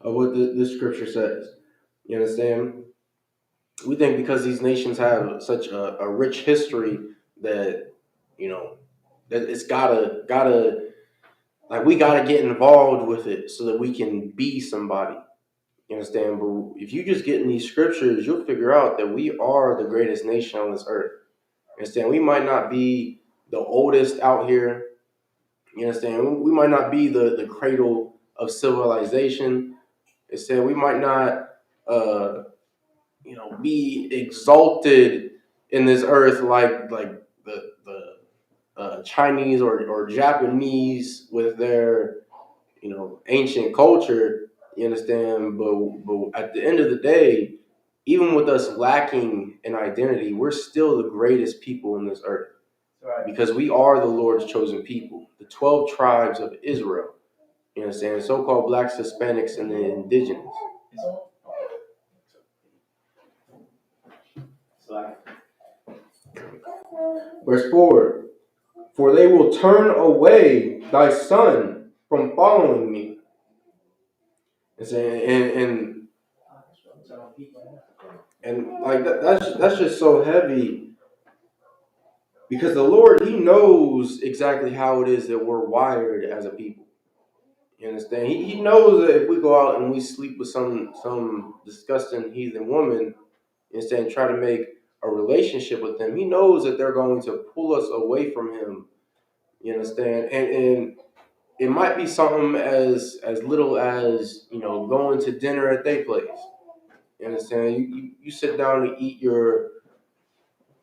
of what this scripture says. You understand? We think because these nations have such a rich history that, you know, that it's gotta like we gotta get involved with it so that we can be somebody. You understand? But if you just get in these scriptures, you'll figure out that we are the greatest nation on this earth. You understand? We might not be the oldest out here. You understand? We might not be the cradle of civilization. It said we might not, you know, be exalted in this earth like the Chinese or Japanese with their, you know, ancient culture. You understand? But at the end of the day, even with us lacking an identity, we're still the greatest people in this earth. Right. Because we are the Lord's chosen people, the 12 tribes of Israel. You understand? So-called blacks, Hispanics, and the indigenous. Verse 4, for they will turn away thy son from following me. And like that's just so heavy, because the Lord, he knows exactly how it is that we're wired as a people. You understand? He knows that if we go out and we sleep with some disgusting heathen woman, instead and try to make a relationship with them, he knows that they're going to pull us away from him. You understand? And it might be something as little as, you know, going to dinner at their place. You understand? You sit down to eat your,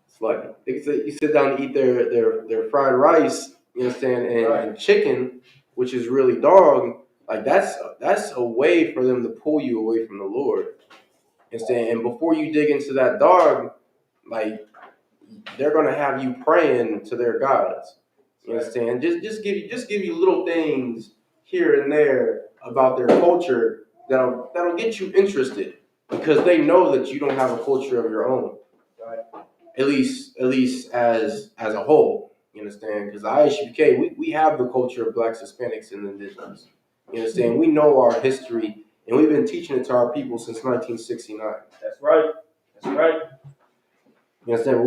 it's like you sit down to eat their fried rice. You understand? And chicken, which is really dog. Like that's a way for them to pull you away from the Lord. And before you dig into that dog, like they're gonna have you praying to their gods. You understand? Just give you little things here and there about their culture that'll get you interested because they know that you don't have a culture of your own. Right. At least as a whole. You understand? Because ISUPK, we have the culture of Blacks, Hispanics, and Indigenous. You understand? We know our history, and we've been teaching it to our people since 1969. That's right. That's right. You understand? But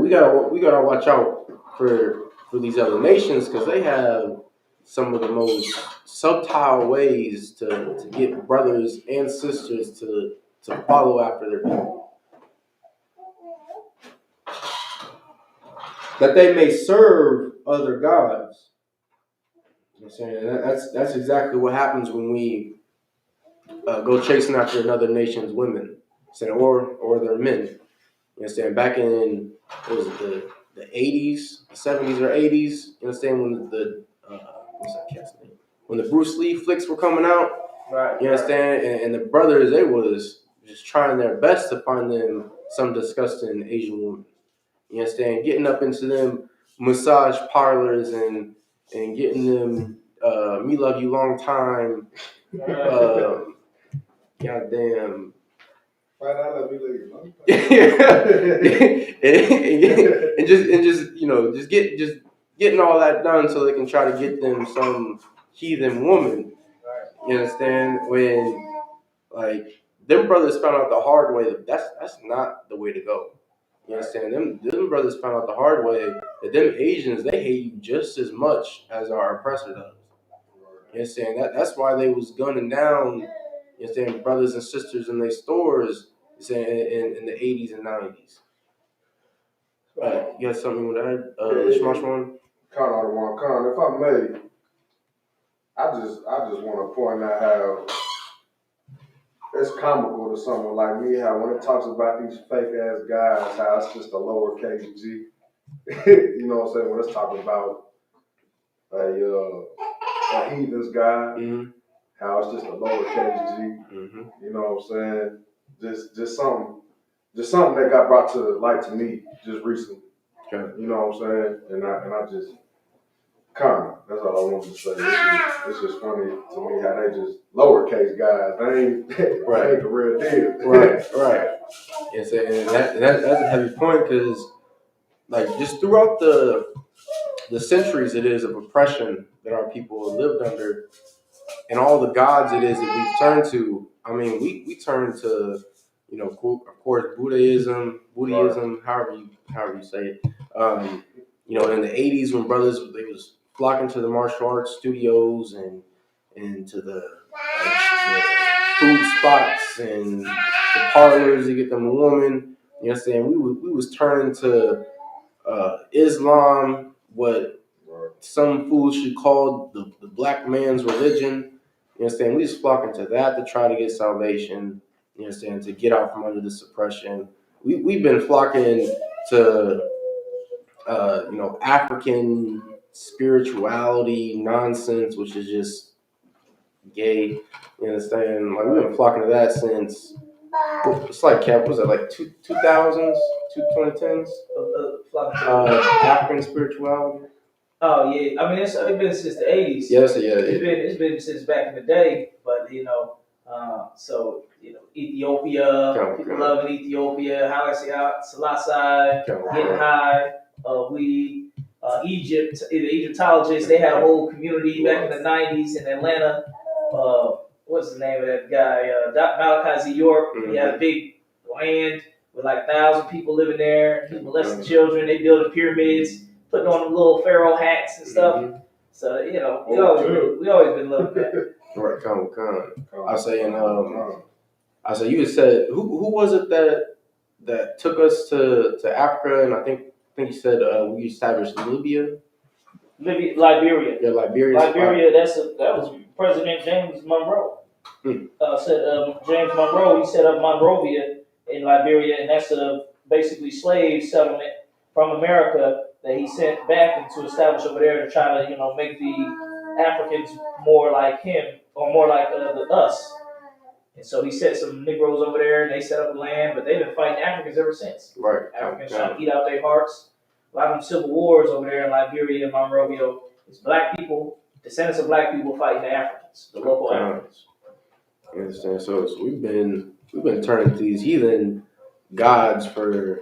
we gotta watch out for these other nations because they have some of the most subtle ways to get brothers and sisters to follow after their people. That they may serve other gods. You know what I'm saying? That's exactly what happens when we go chasing after another nation's women, or their men. You understand? Back in what was it, the 80s, 70s or 80s. You understand when the what's that cat's name? When the Bruce Lee flicks were coming out. Right. You understand? And the brothers, they was just trying their best to find them some disgusting Asian woman. You understand? Getting up into them massage parlors and getting them me love you long time. Goddamn. Right, I love you. and just you know just getting all that done so they can try to get them some heathen woman. You understand? When like them brothers found out the hard way that's not the way to go. You understand? Them brothers found out the hard way that them Asians, they hate you just as much as our oppressor does. You understand? That's why they was gunning down, you understand, brothers and sisters in their stores, in the 80s and 90s. You got something with that? Smash one? Con, if I may, I just want to point out how it's comical to someone like me, how when it talks about these fake ass guys, how it's just a lowercase g. You know what I'm saying? When it's talking about a heathen's guy, how it's just a lowercase g. You know what I'm saying? Just something that got brought to light to me just recently. Okay. You know what I'm saying? And I just that's all I wanted to say. It's just funny to me how they just lowercase guys. They ain't the real deal. Right. Yeah, so, and that's a heavy point because, like, just throughout the centuries it is of oppression that our people have lived under, and all the gods it is that we've turned to. I mean, we turn to, you know, of course, Buddhism, however you say it. You know, in the 80s when brothers they was flocking to the martial arts studios and to the food spots and the parlors to get them a woman. You know what I'm saying? We was turning to Islam, what some fools should call the black man's religion. You understand? We just flocking to that to try to get salvation. You understand? To get out from under this oppression. We've been flocking to you know, African spirituality nonsense, which is just gay. You understand? Like we've been flocking to that since it's like was it like 2000s, 2010s? African spirituality. Oh yeah, I mean it's been since the 80s. Yes, It's been since back in the day, but you know, so you know, Ethiopia, people loving Ethiopia, Haile Selassie, getting high, weed, Egypt, the Egyptologists, they had a whole community back in the 90s in Atlanta. What's the name of that guy? Malachi Z. York. He had a big land with like 1,000 people living there. He molested children. They built pyramids, putting on them little pharaoh hats and stuff. So you know, we always been loving that. Right, come. I say, you said who was it that took us to Africa, and I think you said we established Liberia. Liberia. Yeah, Liberia. That was President James Monroe. James Monroe, he set up Monrovia in Liberia, and that's a basically slave settlement from America that he sent back to establish over there to try to, you know, make the Africans more like him or more like us. And so he set some Negroes over there, and they set up the land, but they've been fighting Africans ever since. Right. Africans trying to eat out their hearts. A lot of them civil wars over there in Liberia and Monrovia. It's black people descendants of black people fighting the Africans, the local Africans. You understand? So we've been turning to these heathen gods for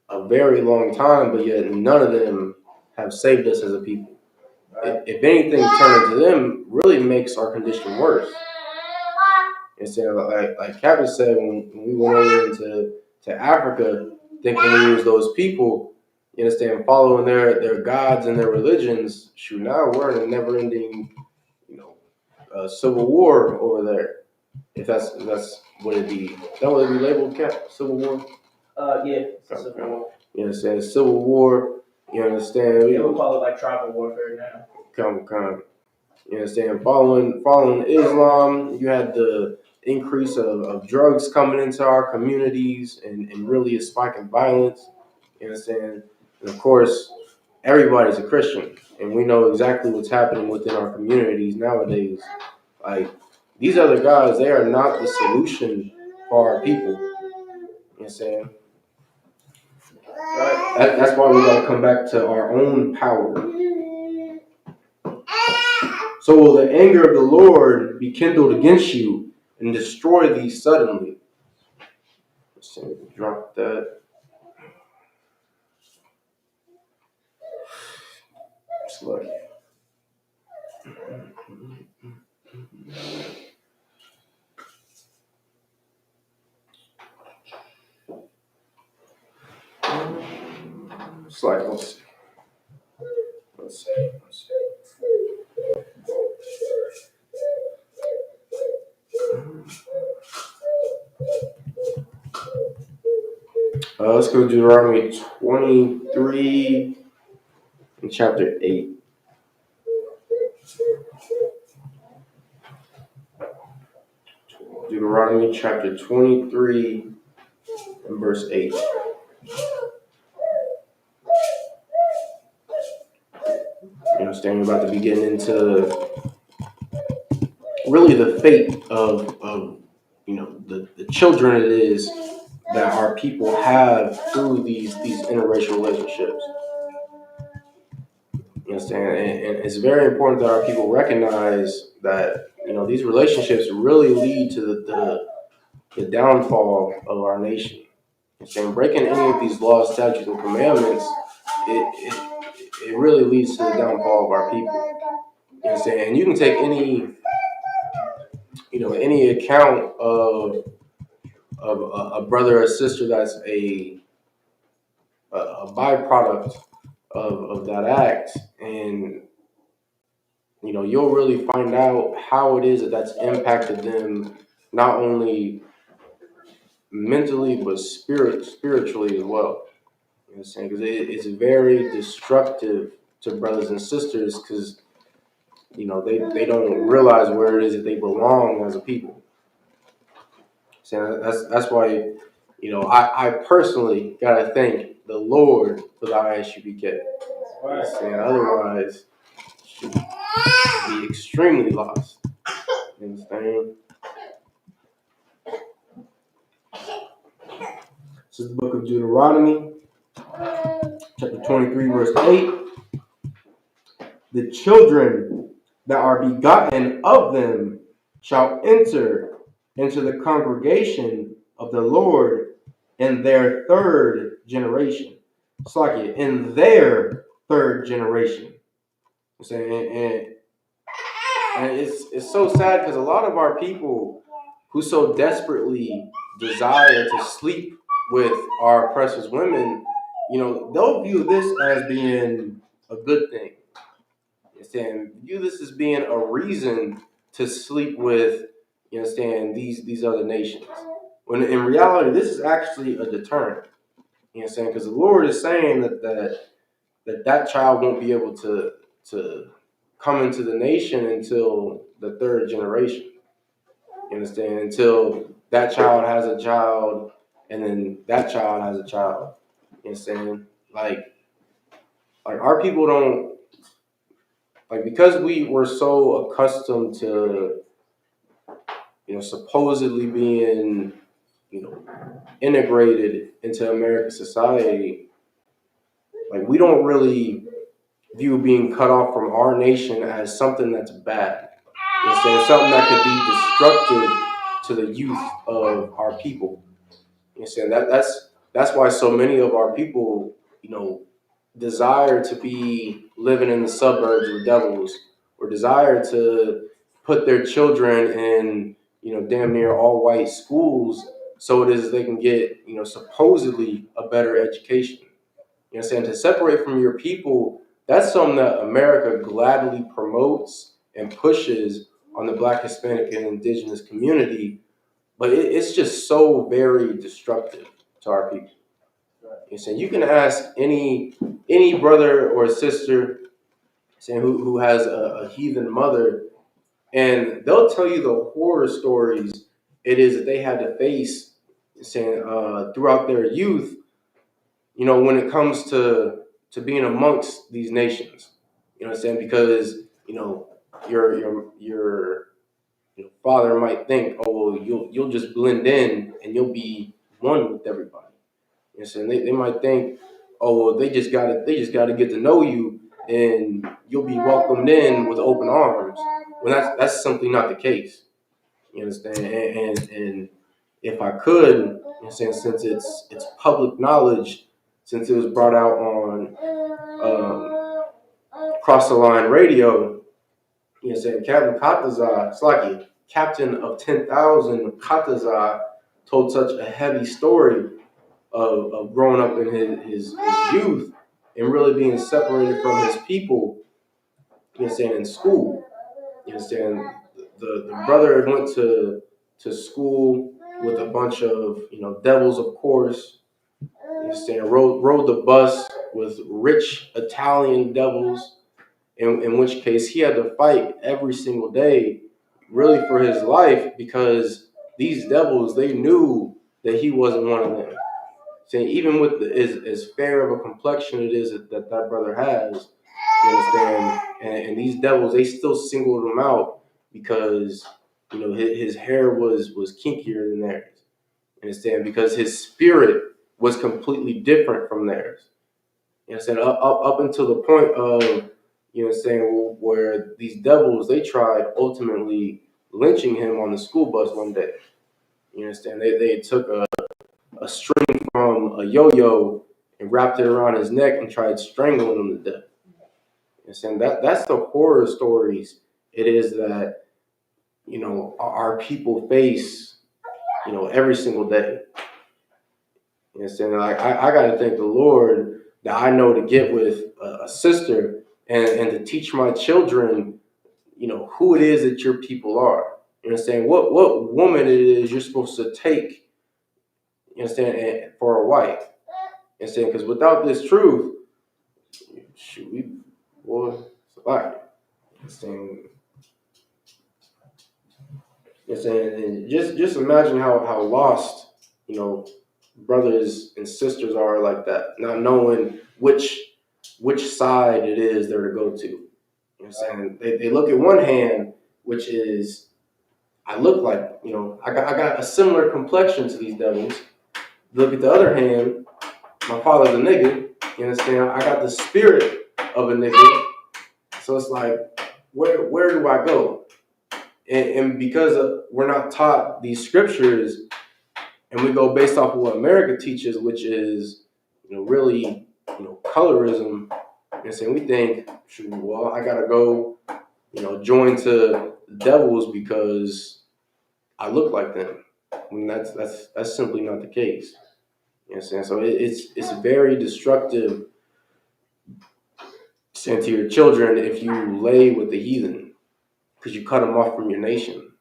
a very long time, but yet none of them have saved us as a people. Right. If anything, turning to them really makes our condition worse. Instead of like Captain said, when we went over into Africa, thinking we was those people, you understand, following their gods and their religions. Shoot, now we're in a never-ending, civil war over there. If that's what it be. That would it be labeled, Cap? Civil war? Yeah, civil war. You understand? Civil war. You understand? They would call it like tribal warfare now. Come. You understand? Following Islam, you had the increase of drugs coming into our communities and really a spike in violence. You understand? And of course, everybody's a Christian, and we know exactly what's happening within our communities nowadays. Like, these other guys, they are not the solution for our people. You know what I'm saying? Right. That's why we gotta come back to our own power. So will the anger of the Lord be kindled against you and destroy thee suddenly? Let's see, drop that. Slow. Slide. Let's see. Let's go to Deuteronomy 23 and chapter 8. Deuteronomy chapter 23 and verse 8. You understand, we're about to be getting into really the fate of the children it is that our people have through these interracial relationships. You understand? And it's very important that our people recognize that, these relationships really lead to the downfall of our nation. You understand? Breaking any of these laws, statutes, and commandments, it really leads to the downfall of our people. You understand? And you can take any account of a brother or sister that's a byproduct of that act, and you'll really find out how it is that's impacted them, not only mentally but spiritually as well. You know what I'm saying? Because it's very destructive to brothers and sisters, because they don't realize where it is that they belong as a people. So that's why I personally gotta thank the Lord for the Isupk. Right. Otherwise, should be extremely lost. You understand? This is the book of Deuteronomy, chapter 23, verse 8. The children that are begotten of them shall enter into the congregation of the Lord in their third generation. It's like it, in their third generation. I'm saying, and it's so sad, because a lot of our people who so desperately desire to sleep with our precious women, they'll view this as being a good thing. Understand? View this as being a reason to sleep with, these other nations. When in reality, this is actually a deterrent. You understand? Because the Lord is saying that child won't be able to come into the nation until the third generation. You understand? Until that child has a child, and then that child has a child. You understand? Like our people don't, because we were so accustomed to, supposedly being, integrated into American society. We don't really view being cut off from our nation as something that's bad. You know what I'm saying? Something that could be destructive to the youth of our people. You know what I'm saying? That's why so many of our people, desire to be living in the suburbs with devils, or desire to put their children in, damn near all white schools, so it is they can get, supposedly a better education. You know what I'm saying? To separate from your people, that's something that America gladly promotes and pushes on the Black, Hispanic, and Indigenous community, but it's just so very destructive to our people. You know what I'm saying? You can ask any brother or sister saying who has a heathen mother, and they'll tell you the horror stories it is that they had to face, saying throughout their youth, when it comes to being amongst these nations. You know what I'm saying? Because your father might think, oh, well, you'll just blend in and you'll be one with everybody. You know what I'm saying? They might think, oh, well, they just gotta get to know you and you'll be welcomed in with open arms. Well, that's simply not the case. You understand? And if I could, you know what I'm saying, since it's public knowledge, since it was brought out on Cross the Line Radio, you know what I'm saying, Captain Kataza, Slaki, Captain of 10,000 Kataza, told such a heavy story of growing up in his youth and really being separated from his people, you know what I'm saying, in school. You know what I'm saying? The brother went to school with a bunch of, devils, of course. You know what I'm saying? Rode the bus with rich Italian devils, in which case he had to fight every single day, really for his life, because these devils, they knew that he wasn't one of them. Saying even with as fair of a complexion it is that brother has, you understand, and these devils, they still singled him out because his hair was kinkier than theirs. You understand? Because his spirit was completely different from theirs. You understand? Up until the point of, where these devils, they tried ultimately lynching him on the school bus one day. You understand? They took a string from a yo-yo and wrapped it around his neck and tried strangling him to death. You understand? That's the horror stories it is that, our people face, every single day. You understand? Like I got to thank the Lord that I know to get with a sister and to teach my children, who it is that your people are. You understand? What woman it is you're supposed to take, you understand, and for a wife. You understand? Because without this truth, shoot, it's a lot. You understand? You understand? And just imagine how lost, brothers and sisters are like that, not knowing which side it is they're to go to. You know what I'm saying? They look at one hand, which is, I look like, I got a similar complexion to these devils. Look at the other hand, my father's a nigga. You understand? I got the spirit of a nigga. So it's like, where do I go? And because we're not taught these scriptures, and we go based off of what America teaches, which is, really, colorism. And so we think, well, I gotta go, join to the devils because I look like them. And that's simply not the case. You know what I'm saying? So it's very destructive, saying to your children, if you lay with the heathen, because you cut them off from your nation.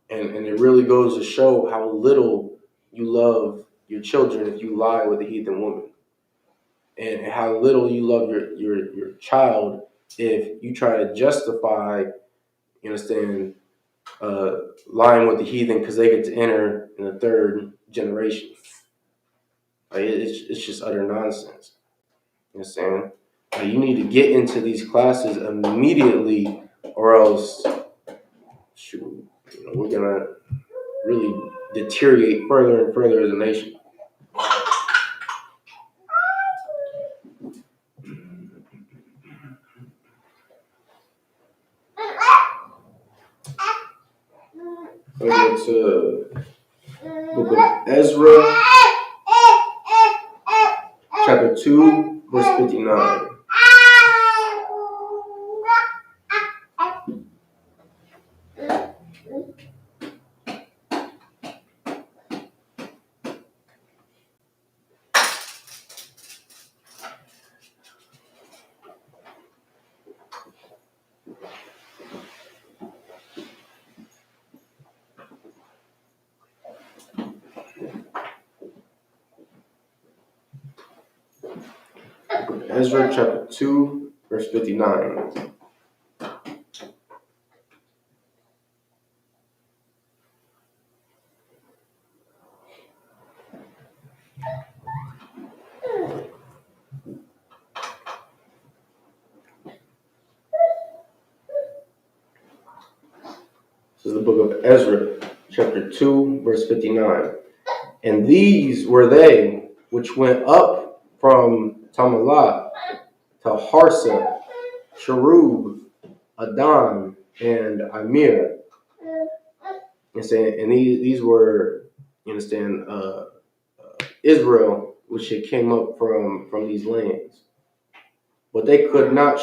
And it really goes to show how little you love your children if you lie with a heathen woman. And how little you love your child if you try to justify, you understand, lying with the heathen because they get to enter in the third generation. Like, it's just utter nonsense. You know what I'm saying? Like, you need to get into these classes immediately, or else, shoot, we're gonna really deteriorate further and further as a nation. go to book of Ezra, chapter 2, verse 59. Ezra chapter 2, verse 59. This is the book of Ezra, chapter 2, verse 59. And these were they which went up from Tamalah to Harsa, Cherub, Adon, and Amir. And these were, you understand, Israel, which had came up from these lands. But they could not,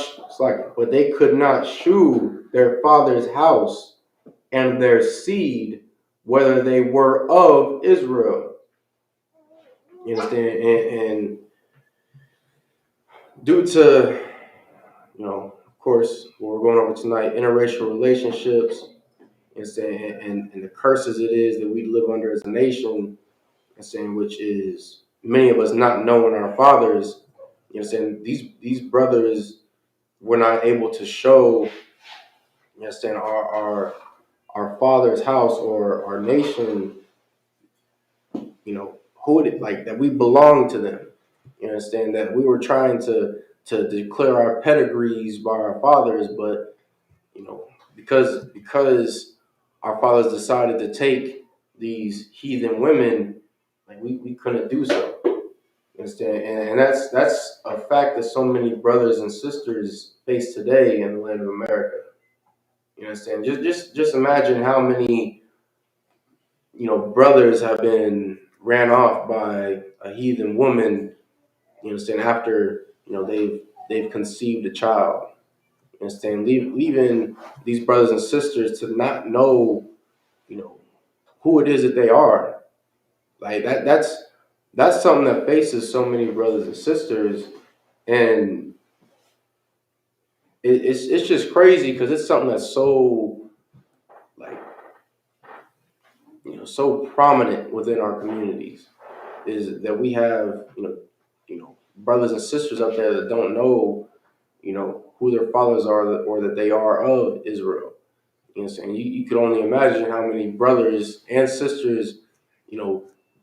shew their father's house and their seed, whether they were of Israel. You understand? And due to, of course, what we're going over tonight, interracial relationships, and the curses it is that we live under as a nation, which is many of us not knowing our fathers. These brothers were not able to show, our father's house or our nation, who it like that we belong to them. You understand that we were trying to declare our pedigrees by our fathers, but because our fathers decided to take these heathen women, like we couldn't do so. You understand? And that's a fact that so many brothers and sisters face today in the land of America. You understand? Just imagine how many brothers have been ran off by a heathen woman. You understand? After they've conceived a child. You understand? Leaving these brothers and sisters to not know, who it is that they are. Like that's something that faces so many brothers and sisters, and it's just crazy because it's something that's so so prominent within our communities, is that we have brothers and sisters out there that don't know who their fathers are, or that they are of Israel. You know what I'm saying? You could only imagine how many brothers and sisters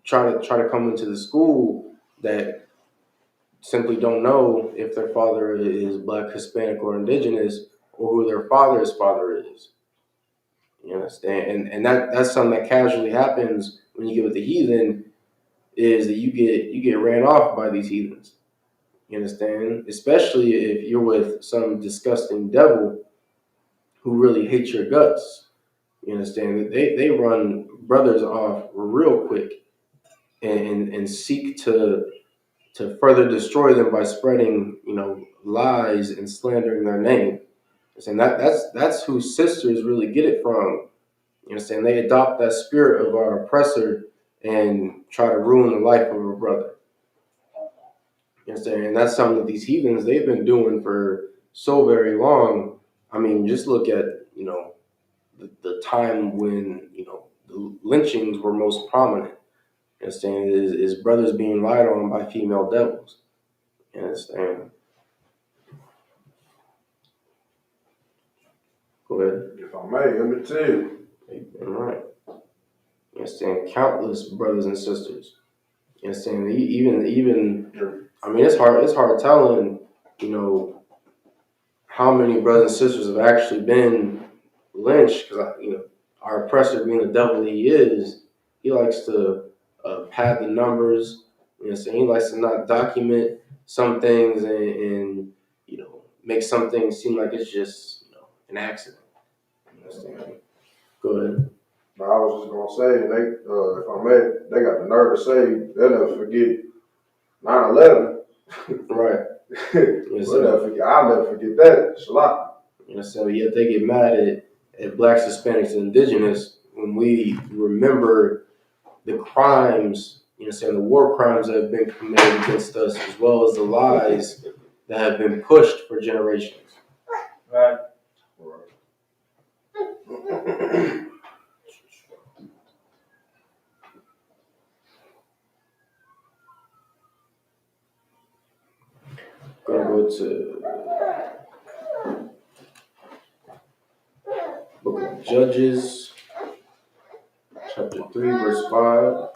try to come into the school that simply don't know if their father is Black, Hispanic, or Indigenous, or who their father's father is. You understand? And that's something that casually happens when you get with the heathen, is that you get ran off by these heathens. You understand? Especially if you're with some disgusting devil who really hates your guts. You understand? They run brothers off real quick and seek to further destroy them by spreading, lies and slandering their name. And that's who sisters really get it from. You understand? They adopt that spirit of our oppressor and try to ruin the life of a brother. You understand? And that's something that these heathens, they've been doing for so very long. I mean, just look at, the time when, the lynchings were most prominent. You understand? Is brothers being lied on by female devils. You understand? Go ahead. If I may, let me tell you. All right. You understand? Countless brothers and sisters. You understand? Even I mean, it's hard telling, how many brothers and sisters have actually been lynched, because our oppressor, being the devil he is, he likes to pad the numbers. You know what I'm saying? He likes to not document some things and make some things seem like it's just an accident. You understand? Go ahead. Now, I was just gonna say, if I may, they got the nerve to say they'll never forget 9/11. Right. I'll never forget that. Shalak. So yet they get mad at blacks, Hispanics, and indigenous when we remember the crimes, the war crimes that have been committed against us, as well as the lies that have been pushed for generations. Right. Gonna go to Book of Judges, chapter 3, verse 5.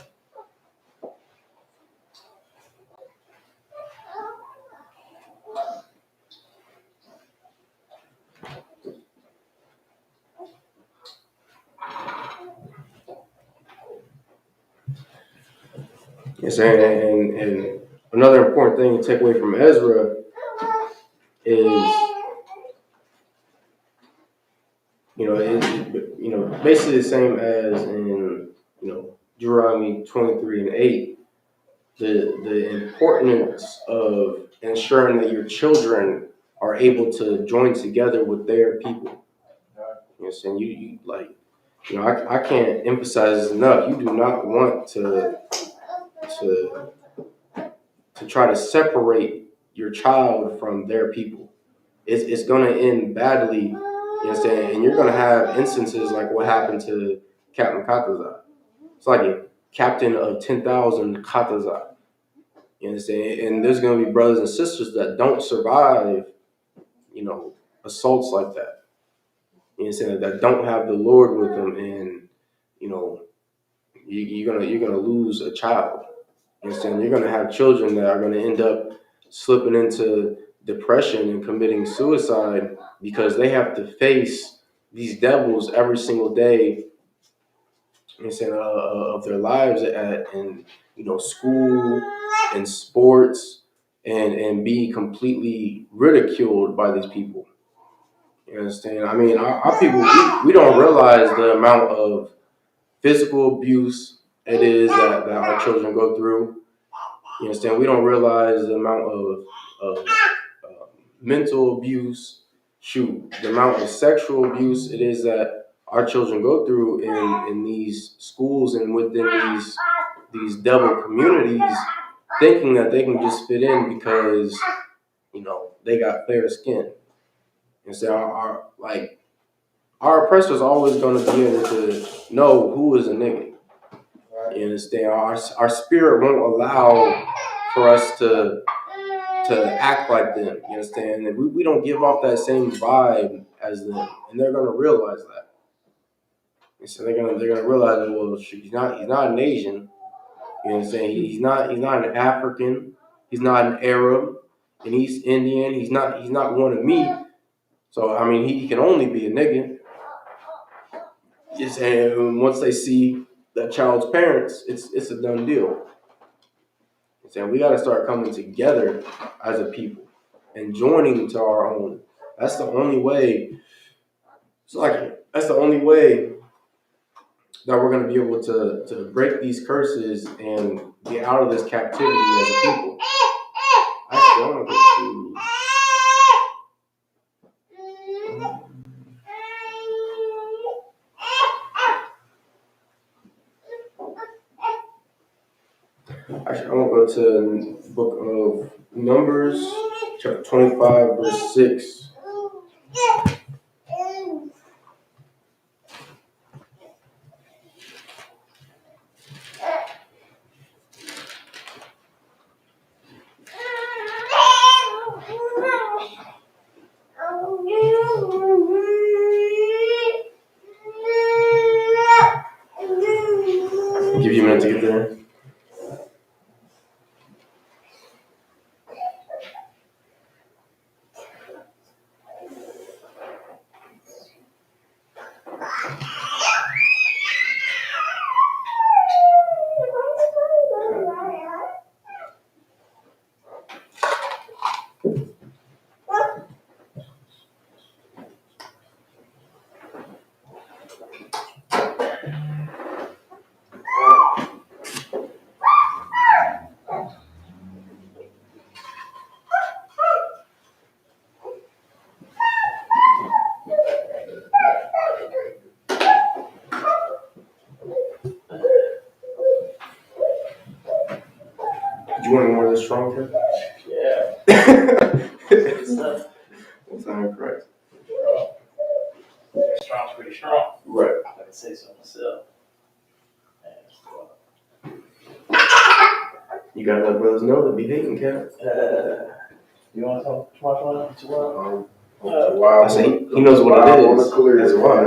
Yes, and another important thing to take away from Ezra is, basically the same as in, Deuteronomy 23:8. The importance of ensuring that your children are able to join together with their people. I can't emphasize this enough. You do not want to try to separate your child from their people. It's going to end badly, and you're going to have instances like what happened to Captain Katazai. It's like a captain of 10,000 Katazai. And there's going to be brothers and sisters that don't survive, assaults like that. That don't have the Lord with them, and you're gonna lose a child. You're gonna have children that are gonna end up slipping into depression and committing suicide because they have to face these devils every single day. Of their lives in school and sports, and be completely ridiculed by these people. You understand? I mean, our people, we don't realize the amount of physical abuse it is that our children go through. You understand? We don't realize the amount of mental abuse, the amount of sexual abuse it is that our children go through in these schools and within these devil communities, thinking that they can just fit in because, they got fair skin. And so our oppressor's always going to be able to know who is a nigga. You understand? Our spirit won't allow for us to act like them. You understand? And we don't give off that same vibe as them, and they're going to realize that. And so they're going to realize that, well, he's not an Asian. You understand? He's not an African. He's not an Arab, and he's Indian. He's not one of me. So I mean, he can only be a nigga. And once they see that child's parents, it's a done deal. And we got to start coming together as a people and joining to our own. That's the only way. That's the only way that we're going to be able to break these curses and get out of this captivity as a people. Actually, I want to go to. Actually, I'm going to go to the book of Numbers, chapter 25, verse 6. I'll give you a minute to get there. want more of this strong, Kevin? Yeah. Good stuff. What's on Christ? Strong's pretty strong. Right. I can say so myself. You gotta let brothers know to be hating, Kevin. You want to talk to what? I say he knows what it is. That's why.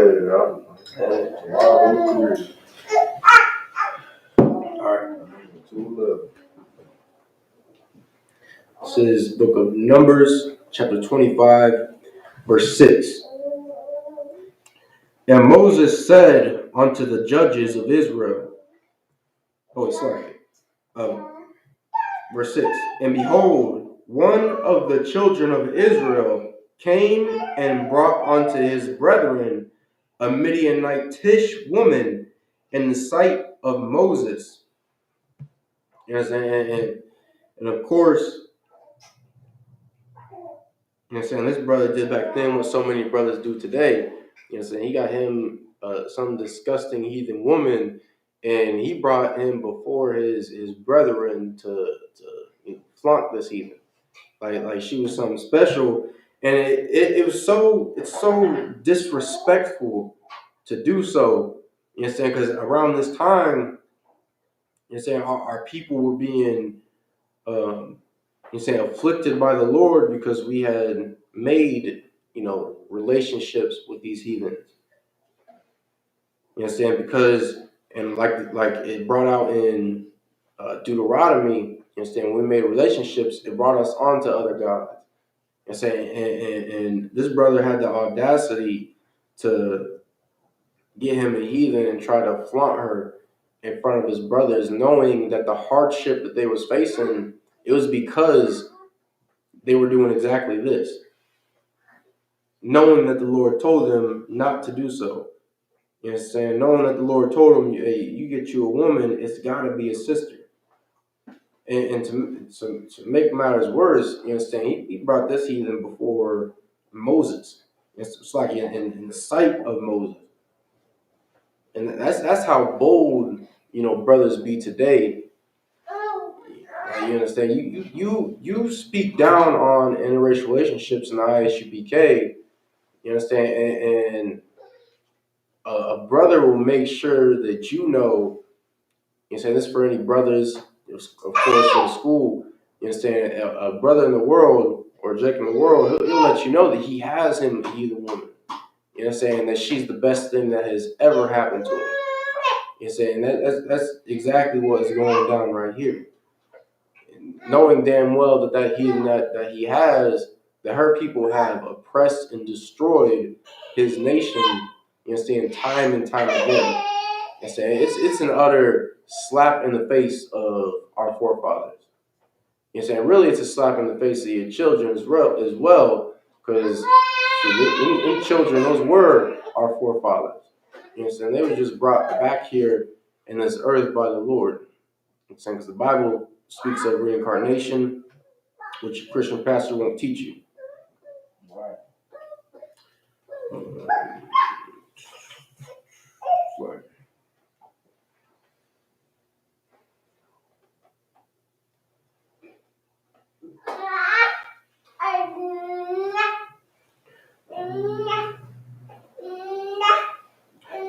Alright. This is book of Numbers, chapter 25, verse 6. And Moses said unto the judges of Israel, verse 6, and behold, one of the children of Israel came and brought unto his brethren a Midianitish woman in the sight of Moses. You know what I'm saying? And of course, you know what I'm saying, this brother did back then what so many brothers do today. You know what I'm saying? He got him some disgusting heathen woman, and he brought him before his brethren to flaunt this heathen. Like she was something special. And it's so disrespectful to do so. You know what I'm saying? Because around this time, you know what I'm saying, our people were being you say afflicted by the Lord because we had made, relationships with these heathens. You understand? Because, and like it brought out in Deuteronomy, you understand, when we made relationships, it brought us on to other gods. You understand? And this brother had the audacity to get him a heathen and try to flaunt her in front of his brothers, knowing that the hardship that they was facing, it was because they were doing exactly this, knowing that the Lord told them not to do so. You know what I'm saying? Knowing that the Lord told them, hey, you get you a woman, it's got to be a sister. And to make matters worse, you know what I'm saying, he brought this heathen before Moses. It's like in the sight of Moses. And that's how bold, brothers be today. You understand? You speak down on interracial relationships in the Isupk. You understand? And a brother will make sure that you know. You understand? This for any brothers, of course, in school. You understand? A brother in the world or a Jake in the world, he'll let you know that he has him a heathen woman. You know what I'm saying? That she's the best thing that has ever happened to him. You know what I'm saying? That's exactly what is going down right here. Knowing damn well that heathen that he has, that her people have oppressed and destroyed his nation, you know, saying time and time again. And saying it's an utter slap in the face of our forefathers. You know, saying really it's a slap in the face of your children as well, because in children, those were our forefathers. You know, saying they were just brought back here in this earth by the Lord. You know, saying because the Bible speaks of reincarnation, which a Christian pastor won't teach you. Right.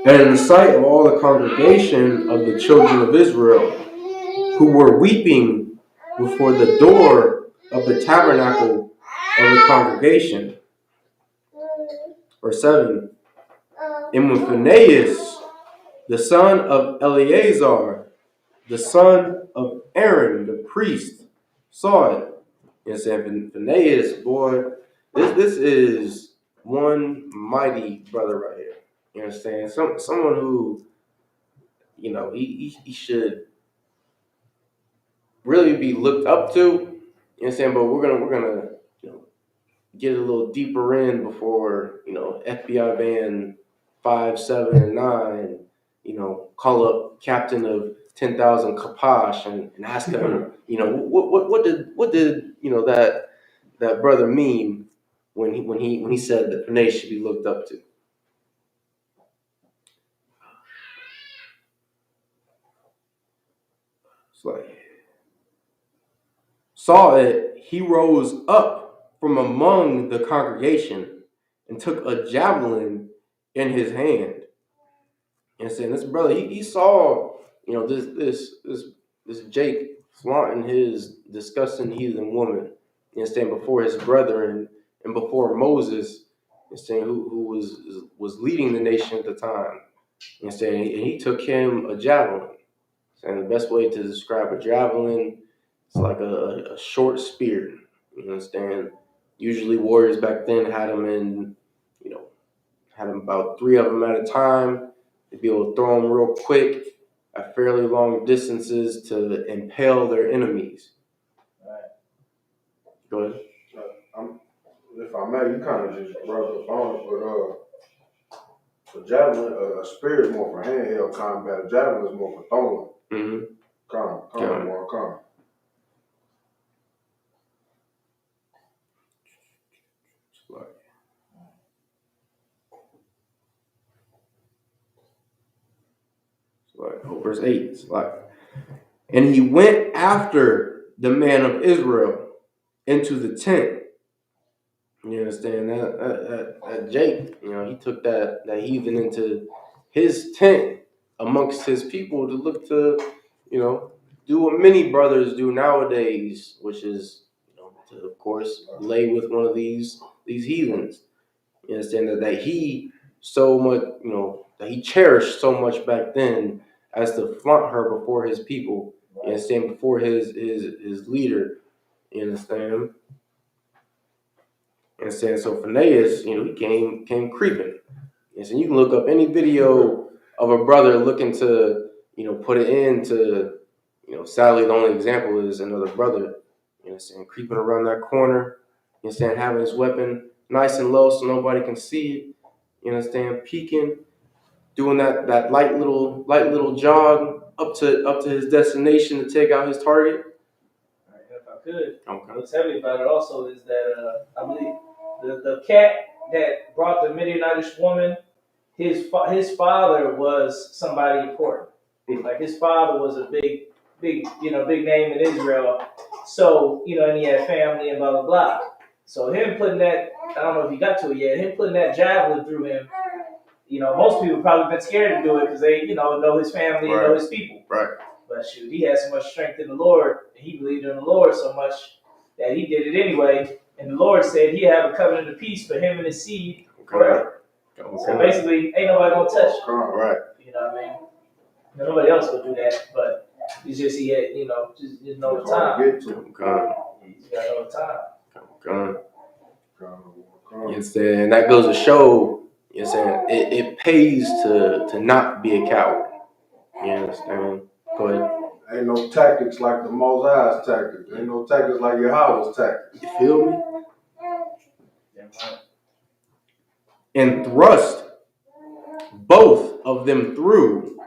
And in the sight of all the congregation of the children of Israel, who were weeping before the door of the tabernacle of the congregation. Verse 7. And when Phinehas, the son of Eleazar, the son of Aaron, the priest, saw it, and said, Phinehas, boy, this is one mighty brother right here. You understand? Someone who, he should really be looked up to. You understand? But we're gonna get a little deeper in before FBI band 5, 7, and 9. Call up captain of 10,000 Kapash and ask him, what did that brother mean when he said that Phinehas should be looked up to. It's like, saw it, he rose up from among the congregation and took a javelin in his hand. And saying this brother, he saw, this Jake flaunting his disgusting heathen woman, and saying before his brethren and before Moses, and saying who was leading the nation at the time, and saying and he took him a javelin. And the best way to describe a javelin is like a short spear. You understand? Usually warriors back then had them had about 3 of them at a time. They'd be able to throw them real quick at fairly long distances to impale their enemies. Right. Go ahead. If I may, you kind of just brushed up on it, but a javelin, a spear is more for handheld combat. A javelin is more for throwing. Mm-hmm. More calm. Verse 8, it's like, and he went after the man of Israel into the tent. You understand that Jake, he took that heathen into his tent amongst his people to look to, do what many brothers do nowadays, which is, to of course lay with one of these heathens. You understand that he so much, that he cherished so much back then as to flaunt her before his people. You understand, before his leader. You understand? And saying so Phineas, he came creeping. And so you can look up any video of a brother looking to, put it into, sadly the only example is another brother, creeping around that corner, having his weapon nice and low so nobody can see it, peeking, doing that light little jog up to his destination to take out his target. Right, if I could, Okay. what's heavy about it also is that I believe the cat that brought the Midianitish woman, his father was somebody important. Like his father was a big name in Israel. So, and he had family and blah blah blah. So him putting that, I don't know if he got to it yet, him putting that javelin through him, most people probably been scared to do it because they, know his family and know his people. Right. But shoot, he had so much strength in the Lord, and he believed in the Lord so much that he did it anyway. And the Lord said he had a covenant of peace for him and his seed forever. Okay. So basically, ain't nobody gonna touch him. Right. You know what I mean? Nobody else would do that, but it's just he had, just know the time. You just gotta know the time. And that goes to show, it pays to not be a coward. You understand? Go ahead. Ain't no tactics like the Most High's tactics. Ain't no tactics like Yahweh's tactics. You feel me? And thrust both of them through,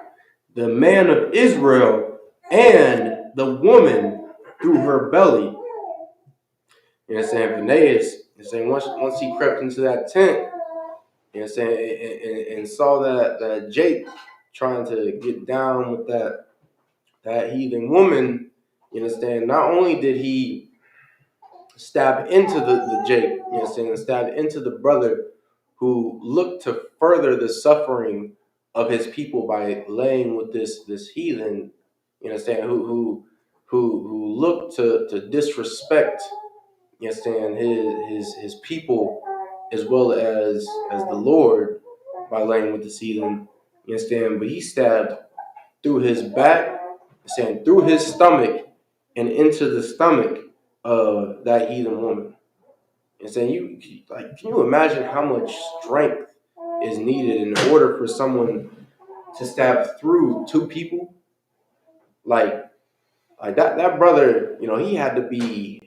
the man of Israel and the woman through her belly. Phineas, once he crept into that tent, and saw that Jake trying to get down with that heathen woman, not only did he stab into the Jake, stab into the brother who looked to further the suffering of his people by laying with this heathen, who looked to disrespect, his people as well as the Lord by laying with the heathen, but he stabbed through his back, through his stomach and into the stomach of that heathen woman. Can you imagine how much strength is needed in order for someone to stab through 2 people? Like that brother, he had to be,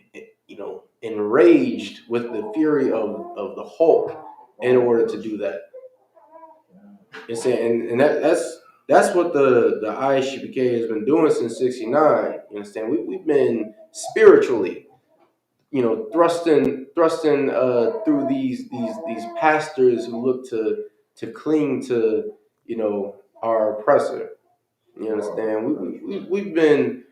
enraged with the fury of the Hulk in order to do that. And that's what the Isupk has been doing since '69. You understand? We've been spiritually, thrusting through these pastors who look to cling to, our oppressor. You understand? We've been,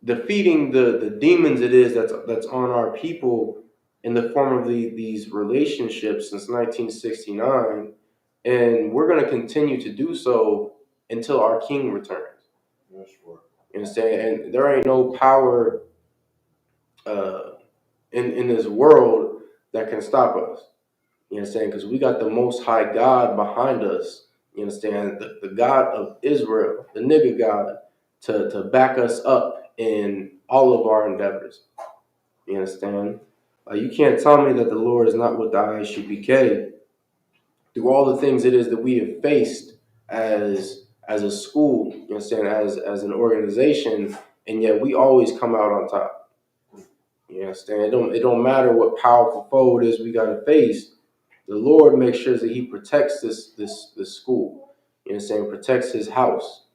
defeating the demons it is that's on our people in the form of these relationships since 1969, and we're going to continue to do so until our King returns. That's right. You understand? And there ain't no power in this world that can stop us. You understand? Because we got the Most High God behind us. You understand? The God of Israel, the nigga God, to back us up in all of our endeavors. You understand? You can't tell me that the Lord is not with the ISUPK through all the things it is that we have faced as a school. You understand? As an organization, and yet we always come out on top. You understand? It don't matter what powerful foe it is we got to face. The Lord makes sure that He protects this school. You understand? Protects His house.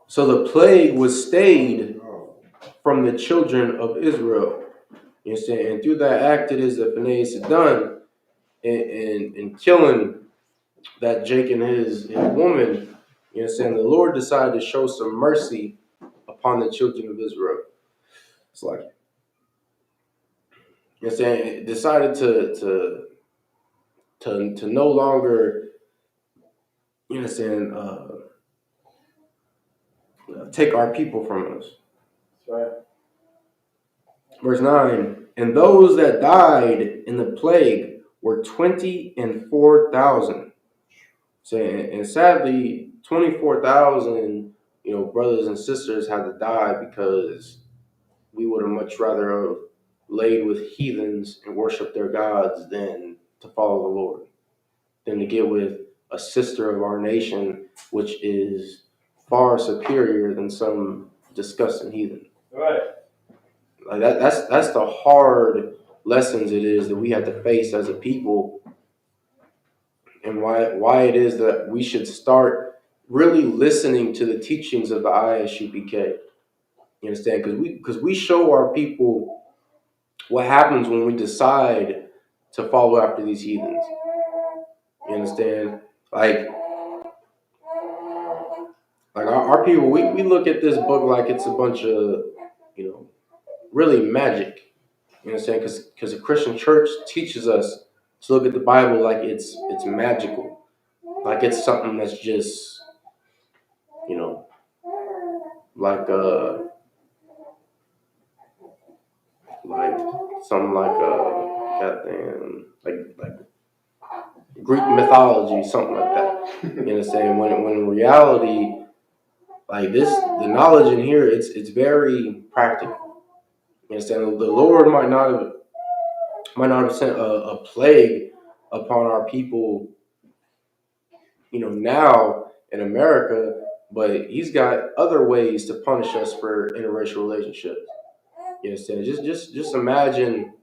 So the plague was stayed from the children of Israel. You understand? And through that act it is that Phinehas had done in killing that Jake and his woman. You understand? The Lord decided to show some mercy upon the children of Israel. It's like, you understand? It decided to no longer, you understand, take our people from us. That's right. Verse 9, and those that died in the plague were 24,000. So, and sadly, 24,000, brothers and sisters had to die because we would have much rather have laid with heathens and worshiped their gods than to follow the Lord, than to get with a sister of our nation, which is far superior than some disgusting heathen. Right. Like that's the hard lessons it is that we have to face as a people, and why it is that we should start really listening to the teachings of the ISUPK. You understand? Because we show our people what happens when we decide to follow after these heathens. You understand? Like our people, we look at this book like it's a bunch of, really magic. You understand? Because the Christian church teaches us to look at the Bible like it's magical, like it's something that's just, like something like goddamn like Greek mythology, something like that. You understand? When in reality, like the knowledge in here, it's very practical. You understand? The Lord might not have sent a plague upon our people, now in America, but He's got other ways to punish us for interracial relationships. You understand? Just imagine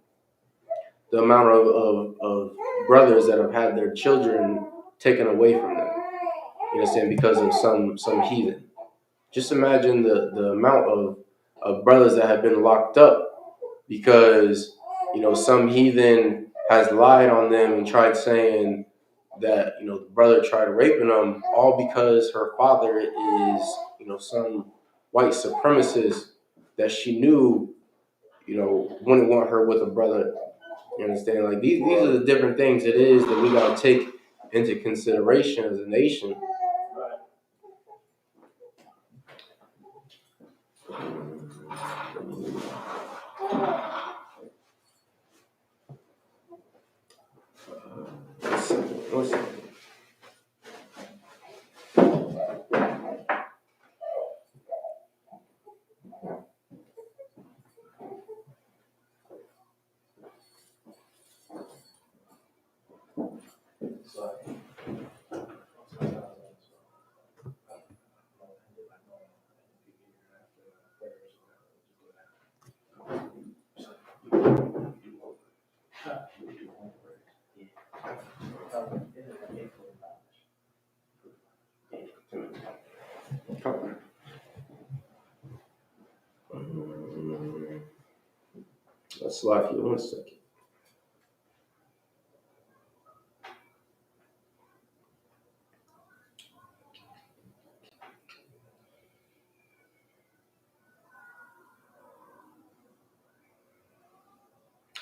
the amount of brothers that have had their children taken away from them. You understand? Because of some heathen. Just imagine the amount of brothers that have been locked up because, some heathen has lied on them and tried saying that, the brother tried raping them, all because her father is, some white supremacist that she knew, wouldn't want her with a brother. You understand? Like these are the different things it is that we gotta take into consideration as a nation. One second. Let's slide for 1 second.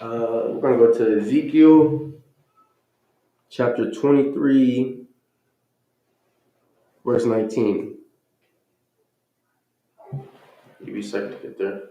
We're going to go to Ezekiel chapter 23, verse 19. Give you a second to get there.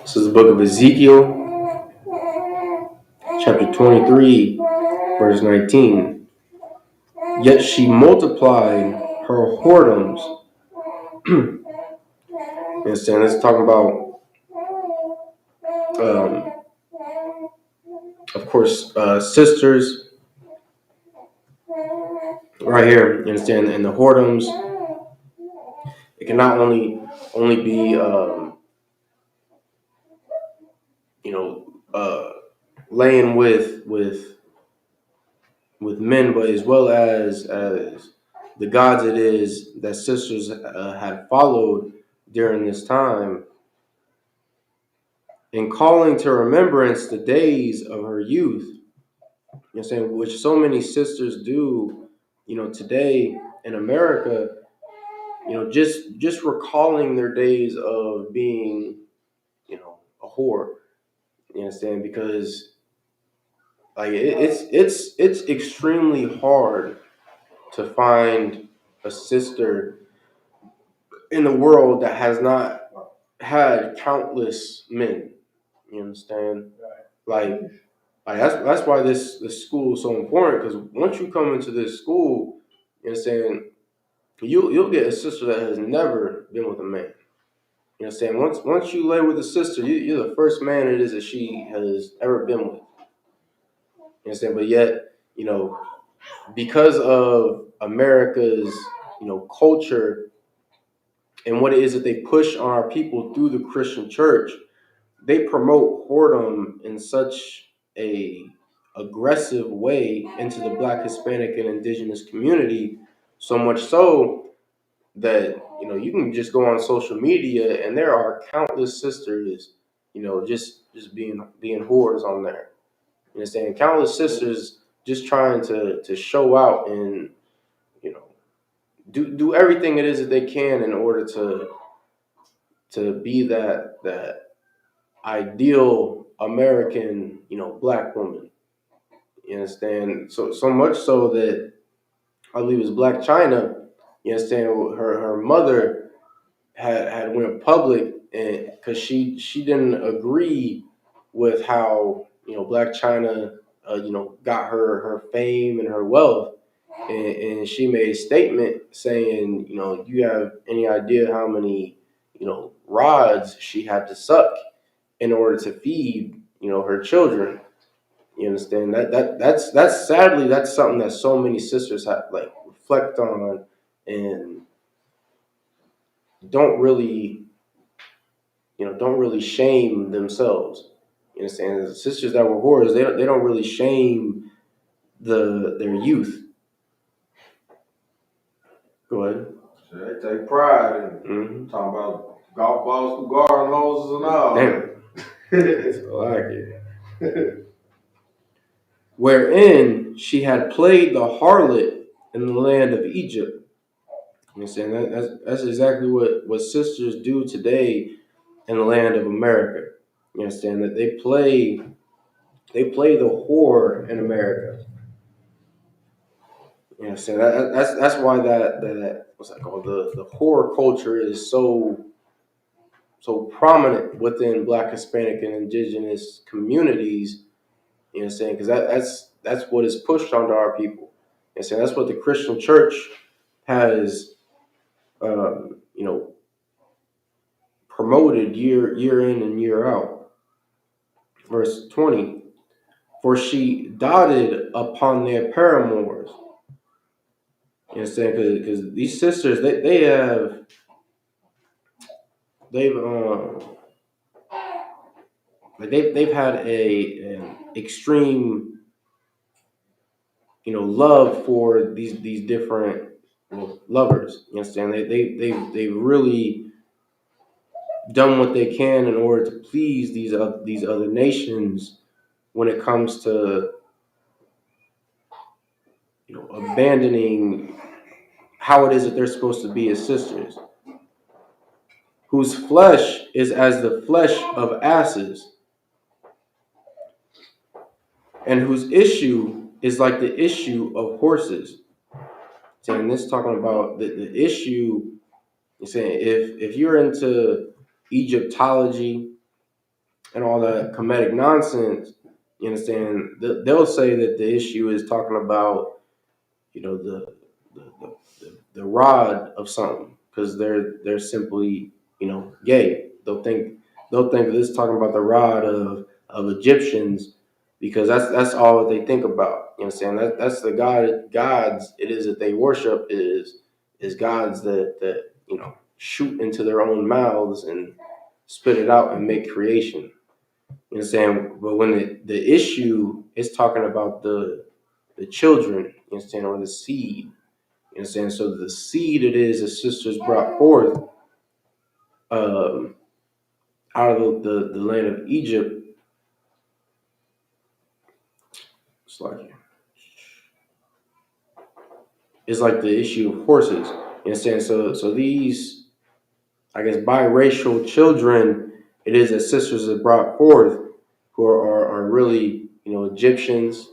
This is the book of Ezekiel, chapter 23, verse 19. Yet she multiplied her whoredoms. You understand? Let's talk about, of course, sisters. Right here, you understand? And the whoredoms, it can not only be, laying with men, but as well as the gods it is that sisters had followed during this time, in calling to remembrance the days of her youth. You know what I'm saying? Which so many sisters do, today in America, just recalling their days of being, a whore. You understand? Because like it's extremely hard to find a sister in the world that has not had countless men. You understand? Like that's why this school is so important, because once you come into this school, you understand, you'll get a sister that has never been with a man. You understand? Once you lay with a sister, you're the first man it is that she has ever been with. You understand? But yet, because of America's, culture and what it is that they push on our people through the Christian church, they promote whoredom in such a aggressive way into the Black, Hispanic, and Indigenous community, so much so that you can just go on social media and there are countless sisters, just being whores on there. You understand? Countless sisters just trying to show out and do everything it is that they can in order to be that ideal American, Black woman. You understand? So much so that I believe it was Black China. You understand? Her mother had went public, and because she didn't agree with how Black China got her fame and her wealth, and she made a statement saying, you have any idea how many rods she had to suck in order to feed her children. You understand? That's sadly, that's something that so many sisters have reflect on and don't really shame themselves. You understand? The sisters that were whores, they don't really shame their youth. Go ahead. They take pride in talking about golf balls through garden hoses and all. Damn. I like it. Wherein she had played the harlot in the land of Egypt. You understand? That's exactly what sisters do today in the land of America. You understand? That they play the whore in America. You know, so that's why that what's that called, the horror culture is so prominent within Black, Hispanic, and Indigenous communities. You know what I'm saying? Because that's what is pushed onto our people. And so that's what the Christian church has, you know, promoted year in and year out. Verse 20, for she dotted upon their paramours. You know what I'm saying? Because these sisters, they've had an extreme, you know, love for these different, lovers. You understand? They've really done what they can in order to please these other nations when it comes to, you know, abandoning how it is that they're supposed to be as sisters, whose flesh is as the flesh of asses, and whose issue is like the issue of horses. And this talking about the issue. You're saying if you're into Egyptology and all that comedic nonsense, you understand, they'll say that the issue is talking about, you know, the rod of something, because they're simply, you know, gay. They'll think this is talking about the rod of Egyptians, because that's all that they think about. You know what I'm saying? That's the gods it is that they worship is gods that you know, shoot into their own mouths and spit it out and make creation. You know what I'm saying? But when the issue is talking about the children, you understand, or the seed, you know what I'm saying? So the seed it is the sisters brought forth out of the land of Egypt. It's like the issue of horses. You know what I'm saying? So these, I guess, biracial children, it is that sisters have brought forth, who are really, you know, Egyptians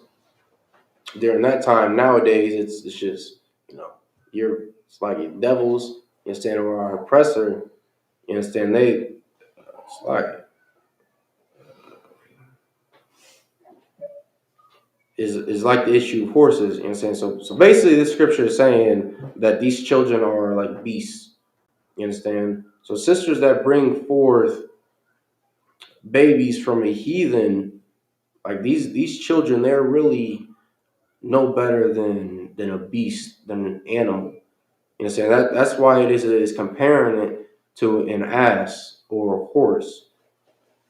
during that time. Nowadays, it's just, you know, it's like devils, you understand, or our oppressor, you understand. It's like is like the issue of horses, you know what I'm saying. So basically, this scripture is saying that these children are like beasts, you understand. So sisters that bring forth babies from a heathen, like these children, they're really no better than a beast, than an animal. You know what I'm saying? That's why it is comparing it to an ass or a horse.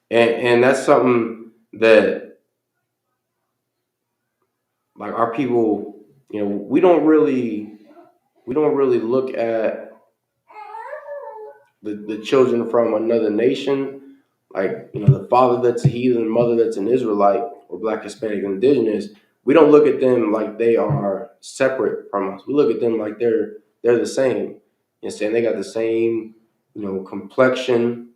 And that's something that, like, our people, you know, we don't really look at the children from another nation, like, you know, the father that's a heathen, mother that's an Israelite, or Black, Hispanic, Indigenous. We don't look at them like they are separate from us. We look at them like they're the same. You know what I'm saying? They got the same, you know, complexion.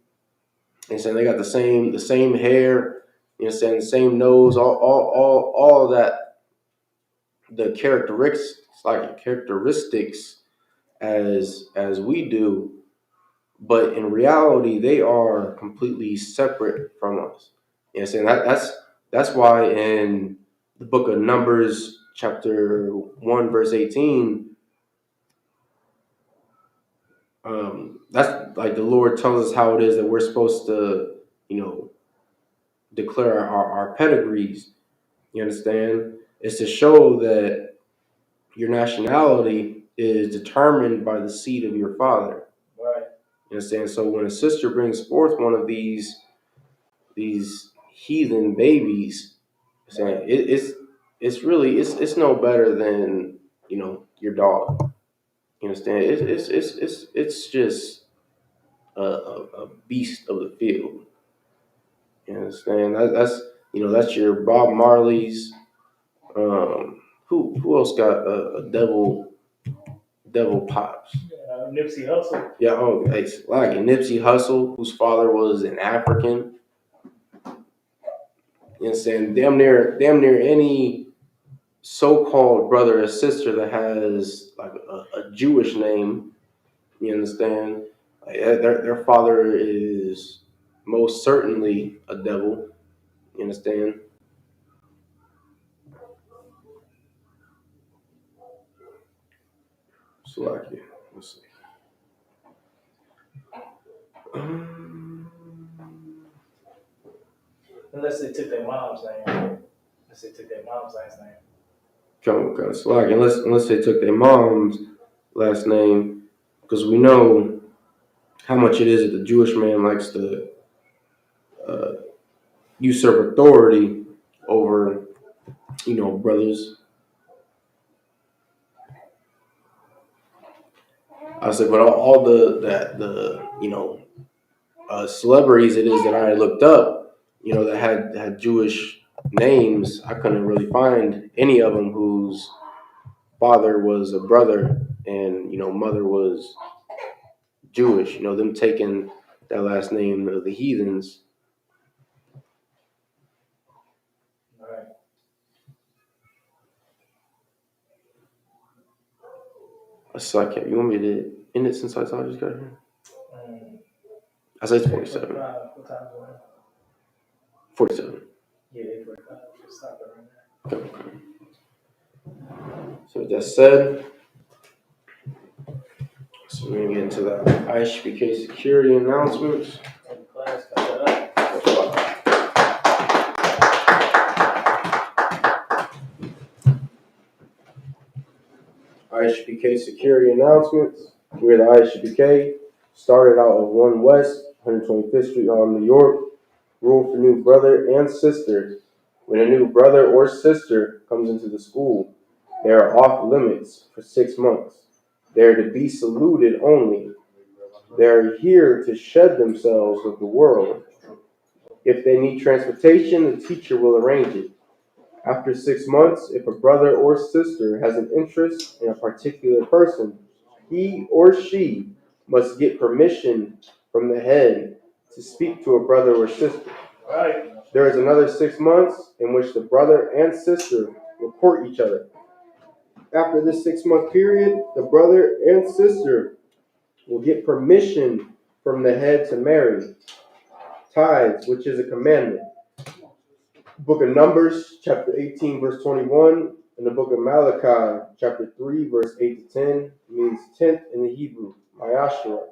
And saying they got the same hair, you know, saying the same nose, all of that, the characteristics as we do, but in reality they are completely separate from us. You know, saying that's why in the book of Numbers, chapter 1, verse 18, that's like the Lord tells us how it is that we're supposed to, you know, declare our pedigrees. You understand? It's to show that your nationality is determined by the seed of your father. Right. You understand? So when a sister brings forth one of these heathen babies, saying it's really it's no better than, you know, your dog. You understand? It's just a beast of the field. You understand? That's you know, that's your Bob Marley's. Who else got a devil pops? Nipsey Hussle. Yeah, oh, it's like Nipsey Hussle, whose father was an African. You know what I'm saying? Damn near any so-called brother or sister that has like a Jewish name, you understand? Like, their father is most certainly a devil, you understand? So like, yeah, let's see. Unless they took their mom's name. Unless they took their mom's last name. Kind of slack. Unless they took their mom's last name, because we know how much it is that the Jewish man likes to usurp authority over, brothers. I said, but all the celebrities it is that I looked up, that had Jewish names, I couldn't really find any of them whose father was a brother and mother was Jewish. Them taking that last name of the heathens. Right. So I can't. You want me to end it since I just got here? I say it's 47. What time is it? 47. Yeah, 45. Just stop it right now. Okay. So with that said, so we're gonna get into the Isupk security announcements. Class got that up. Isupk security announcements. We're the Isupk. Started out of 1 West, 125th Street, New York. Rule for new brother and sister. When a new brother or sister comes into the school, they are off limits for 6 months. They are to be saluted only. They are here to shed themselves of the world. If they need transportation, the teacher will arrange it. After 6 months, if a brother or sister has an interest in a particular person, he or she must get permission from the head to speak to a brother or sister. Right. There is another 6 months in which the brother and sister report each other. After this 6-month period, the brother and sister will get permission from the head to marry. Tithes, which is a commandment. Book of Numbers, chapter 18, verse 21, and the book of Malachi, chapter 3, verse 8 to 10, means tenth in the Hebrew, Mayashra.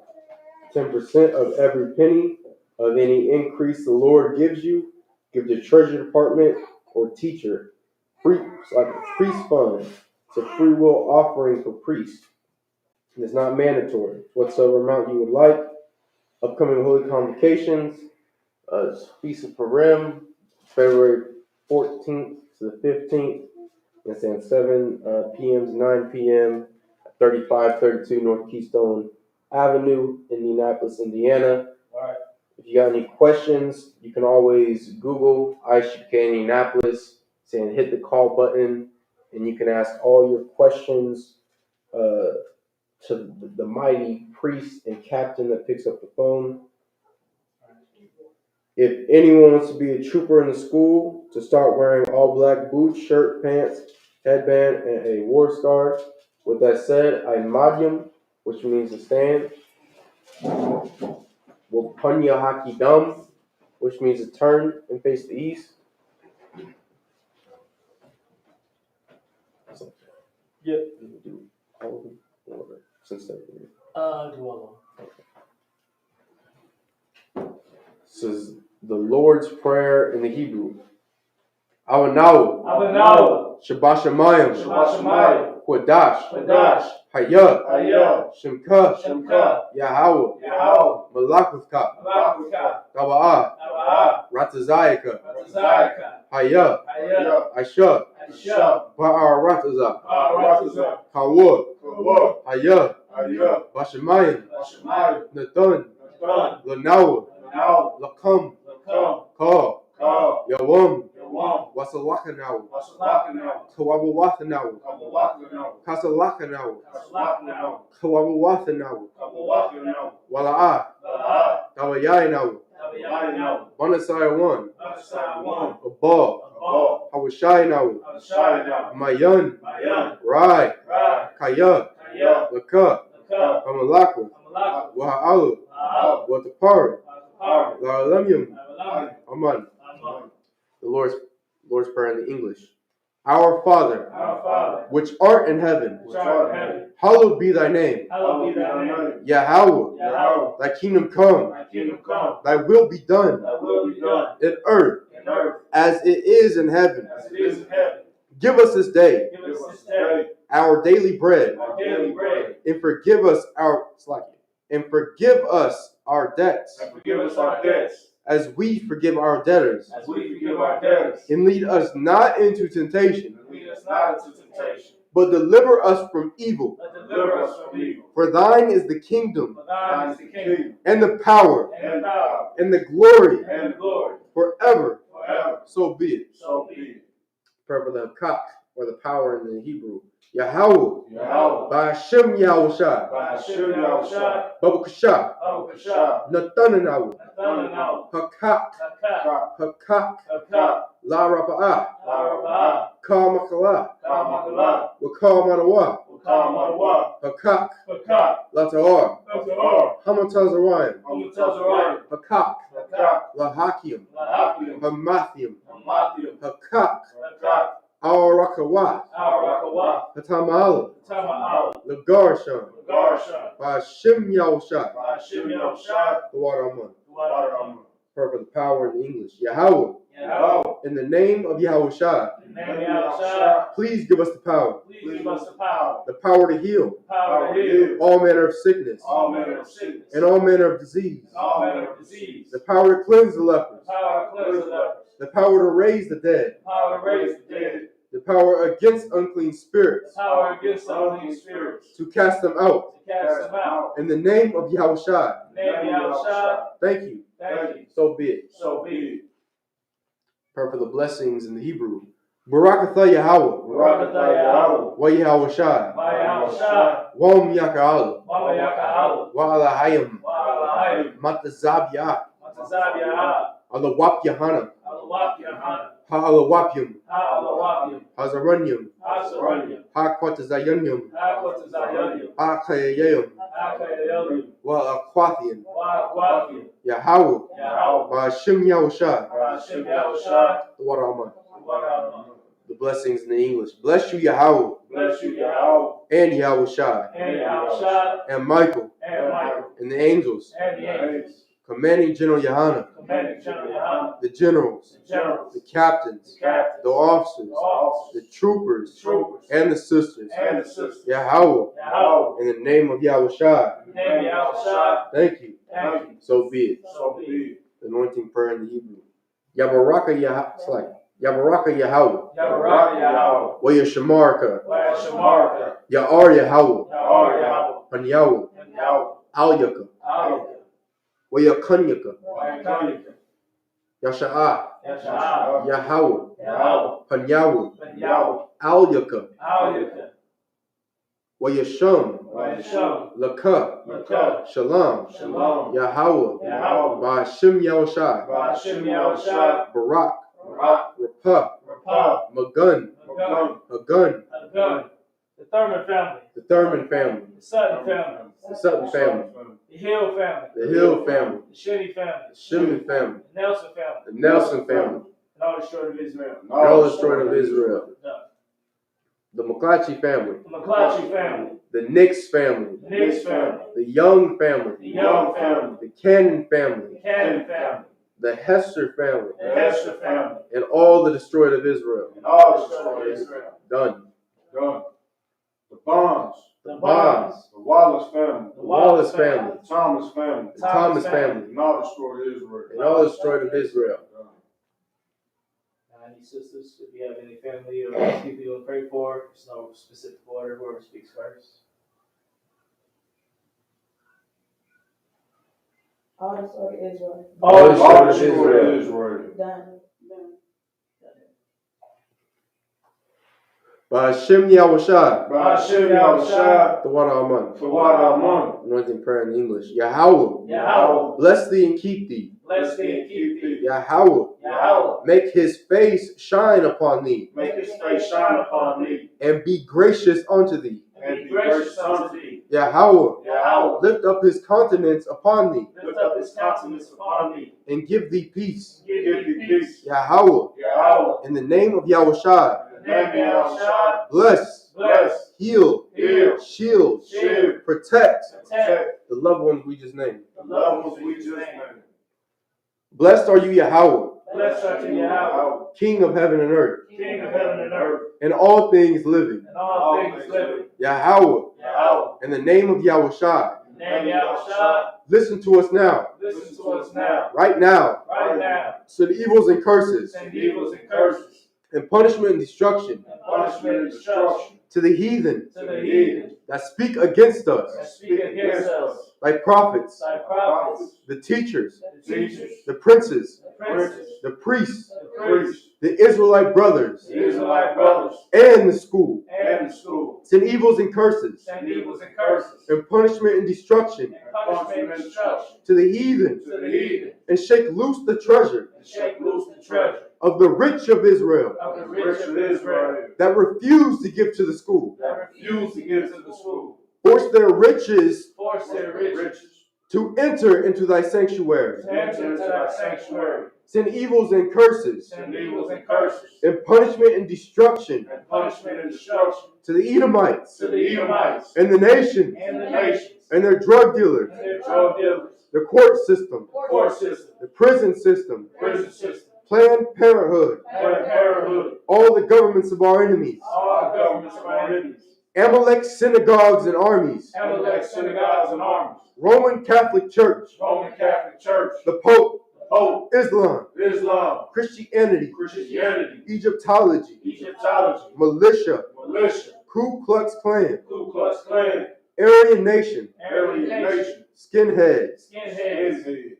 10% of every penny of any increase the Lord gives you, give the treasury department or teacher. It's like a priest fund. It's a free will offering for priests. It's not mandatory. Whatsoever amount you would like. Upcoming holy convocations, Feast of Purim, February 14th to the 15th. It's at 7 p.m. to 9 p.m. at 3532 North Keystone Avenue, Indianapolis, Indiana. All right. If you got any questions, you can always Google Isupk Indianapolis, saying hit the call button, and you can ask all your questions to the mighty priest and captain that picks up the phone. If anyone wants to be a trooper in the school, to start wearing all black boots, shirt, pants, headband, and a war scar. With that said, I Madyam, which means to stand. Wapunya Haki Dum, which means to turn and face the east. Yep. Do all of them or since they're here. Do all of them. This is the Lord's Prayer in the Hebrew. Awanaw. Awanaw. Shabbat Shemayim. Shabbat Shemayim. Quadash. Quadash. Hayah. Hayah. Shemka. Shemka. Yahweh. Yahweh. Malakuvka. Malakuvka. Tawa'ah. Tawa'ah. Ratazayaka. Ratazayaka. Hayah. Hayah. Aisha. Aisha. Ba'arataza. Ba'arataza. Kawah. Kawah. Hayah. Hayah. Bashemayim. Bashemayim. Nathan. Nathan. Lanawa. Now. Lakam. Lakam. Ka. Ka. Yawam. Yawam. Wasalakanaw. Wasalakanaw. Kawawathanaw. Kawawakanaw. Kasalakanaw. Kasalakanaw. Kawawathanaw. Kawawakanaw. Wala'ah. Wala'ah. Tawayayanaw. Tawayayanaw. Banasaya 1. Banasaya 1. Abal. Abal. Hawashaynawu, Hawashaynawu, Mayan, Mayan, Rai, Rai, Kaya, Kaya, Laka, Laka, Hamalakwa, Hamalakwa, Waha'alu, Wa'al, Watapara, Watapara, La'alamyum, Alam, Aman. Aman. The Lord's Prayer in the English. Our Father, Our Father, which art in heaven, which art in heaven, hallowed be thy name. hallowed be thy name. Yahweh, Yahweh, thy kingdom come, thy kingdom come, thy will be done thy will be done in earth in earth as it is in heaven. as it is in heaven. Give us this day Give us this day our daily bread, our daily bread, and forgive us our debts, and forgive us our debts, as we forgive our debtors. as we forgive our debtors. And lead us not into temptation, And lead us not into temptation, but deliver us from evil. but deliver us from evil. For thine is the kingdom, For thine is the kingdom, and the power, and the power, and the glory, and the glory, forever. forever. So be it. So be it. Prayer for the kak, or the power in the Hebrew. Yahweh, Yahweh, Ba'ashem Yahushai, by Hashem Yahushua, Babakashah, Baruch Hashem, Nathanahu, Nathanahu, Hakak, Hakak, Hakak, Hakak, La Rapa'ah, Larabah, Kamakala, Kamakala, Wakal Manawa, Wakamawa, Hakak, Hakak, Lata'ar, Lazar, Hamatazarayim, Hamutazarayim, Hakak, Hakak, Lahakim, Lahakim, Hamathium, Hamathium, Hakak, Hakak, Awarakawa, Arakawa, Hatamal, Tama'al, Lagarshan, Garsha, Ba'ashem Yahushai, by Hashem Yahushua, the water Aman. Water, Prayer for the power in English. Yahweh, Yahweh, in the name of Yahushai, in the name of Yahushua, please give us the power. please give us the power To heal to heal all manner of sickness all manner of sickness, and all manner of disease. all manner of disease, The power to cleanse the lepers. the power to cleanse the lepers, The power to raise the dead. the power to raise the dead, The power against unclean the spirits. power against unclean spirits, To cast them out. to cast them out. In the name of Yahushai. In the name of Yahushua, Thank you. thank you. So be it. So be it. Prayer for the blessings in the Hebrew. Barakatha Yahweh. Barakatha Yahweh, Wa Yahushai. by Yahushua, Wam Yaka'al. Mama Yaka'al, Wa Alahayim. Wa'alahayim, Matazabiyah. Matazabiyah, Alawap Yahana. Alawap Yahana, Ha'alawapyum. Ha'alawapim, Hazaranyum. Hasaranyim, Ha'kwatazayanyum. Ha'kwatazayanyim, Ha'kayayim. Ha'kayayim, Wa'akwathian. Wa'akwatiyim, Yahweh. Yahweh, Ba'ashem Yahushai. by Hashem Yahushua, The water Aman. Wa'alahayim. The blessings in the English. Bless you, Yahweh. Bless you, Yahweh, And Yahushai. and Yahushua, And Michael. and Michael, And the angels. and the angels, Commanding General Yahana. commanding General Yahana, The generals. the generals, The captains. the captains, The officers. the officers, The troopers. the troopers, And the sisters. and the sisters. Yahweh. Yahweh, In the name of Yahushai. in the name of Yahushua, Thank you. thank you. So be it. So be it. The anointing prayer in the Hebrew. Yabaraka Yahweh. Yabaraka Yahweh. Yabaraka Yahweh, Wa Yashamarka. Wa Shamarka, Ya'ar Yahweh. Yahweh Yahweh, Han Yahweh. and Yahweh, Al-Yaka. Aliyah, Wa Yakanyaka. Wa Yakanyika, Yasha'ah. Yasha'ah, Yahweh. Yahweh, Han Yahweh. and Yahweh, Al-Yaka. Aliyah, Wa Yasham. Wa Yasham, Laka. Lakah, Shalom. Shalom, Yahweh. Yahweh, Ba'ashem Yahushai. by Hashem Yahushua, Barak. Barak, Rapah. Rapah, Magun. Magun, Hagun. Hagun, the Thurman family, The Thurman family. the Sutton family, The Sutton family. the Hill family, The Hill family. the Shetty family, The Shimon family. the Nelson family, The Nelson family. and all the children of Israel. And all the children of Israel. Done. The McClatchy family. The McClatchy family, The Nix family. the Nix family, The Young family. the Young family, The Cannon family. the Cannon family, The Hester family. the Hester family, And all the destroyed of Israel. and all the children of Israel. Done. Done. The Bonds, The Bonds. the Wallace family, The Wallace family. the Thomas family, The Thomas family. and all destroyed Israel. And all the destroyed of Israel. Any sisters, if you have any family or people you want to pray for, there's no specific order, whoever speaks first. All the sword of Israel. All the All destroyed of Israel. Israel. Done. Done. By Hashem Yahushai. By Hashem Yahushua, The water Aman. the water Aman, Anointing prayer in English. Yahweh. Yahweh, Bless thee and keep thee. bless thee and keep thee. Yahweh. Yahweh. Make his face shine upon thee. Make his face shine upon thee. And be gracious unto thee. And be gracious unto thee. Yahweh. Yahweh. Lift up his countenance upon thee. Lift up his countenance upon thee. And give thee peace. Give thee peace. Yahweh. Yahweh. In the name of Yahushua. In the name of Yahushua. Bless. Bless. Heal. Heal. Shield. Shield. Protect. Protect. The loved ones we just named. The loved ones we just named. Blessed are you, Yahweh. Blessed are you, Yahweh. King of heaven and earth. King of heaven and earth. And all things living. And all things living. Yahweh. Yahweh. In the name of Yahushua. In the name of Yahushua. Listen to us now. Listen to us now. Right now. Right now. Send evils and curses. Send evils and curses. And punishment and destruction. And punishment and destruction. To the heathen. To the heathen. That speak against us. That speak against us. Like prophets. Like prophets. The teachers. The teachers. The princes. The princes. The priests. The priests. The Israelite brothers. The Israelite brothers. And the school. And the school. Send evils and curses. Send evils and curses. And punishment and destruction. And punishment and destruction. To the heathen. To the heathen. And shake loose the treasure. And shake loose the treasure. Of the rich of Israel. Of the rich of Israel. That refuse to give to the school. That refuse to give to the school. Force their riches. Force their riches. To enter into thy sanctuary. To enter into thy sanctuary. Send evils and curses. Send evils and curses. And punishment and destruction. And punishment and destruction. To the Edomites. To the Edomites. And the nations. And the nations. And their drug dealers. And their drug dealers. The court system. Court system. The prison system. Prison system. Planned Parenthood. Planned Parenthood. All the governments of our enemies. All the governments of our enemies. Amalek synagogues and armies. Amalek synagogues and armies. Roman Catholic Church. Roman Catholic Church. The Pope. Pope. Islam. Islam. Christianity. Christianity. Egyptology. Egyptology. Militia. Militia. Ku Klux Klan. Ku Klux Klan. Aryan Nation. Aryan Nation. Skinheads. Skinheads.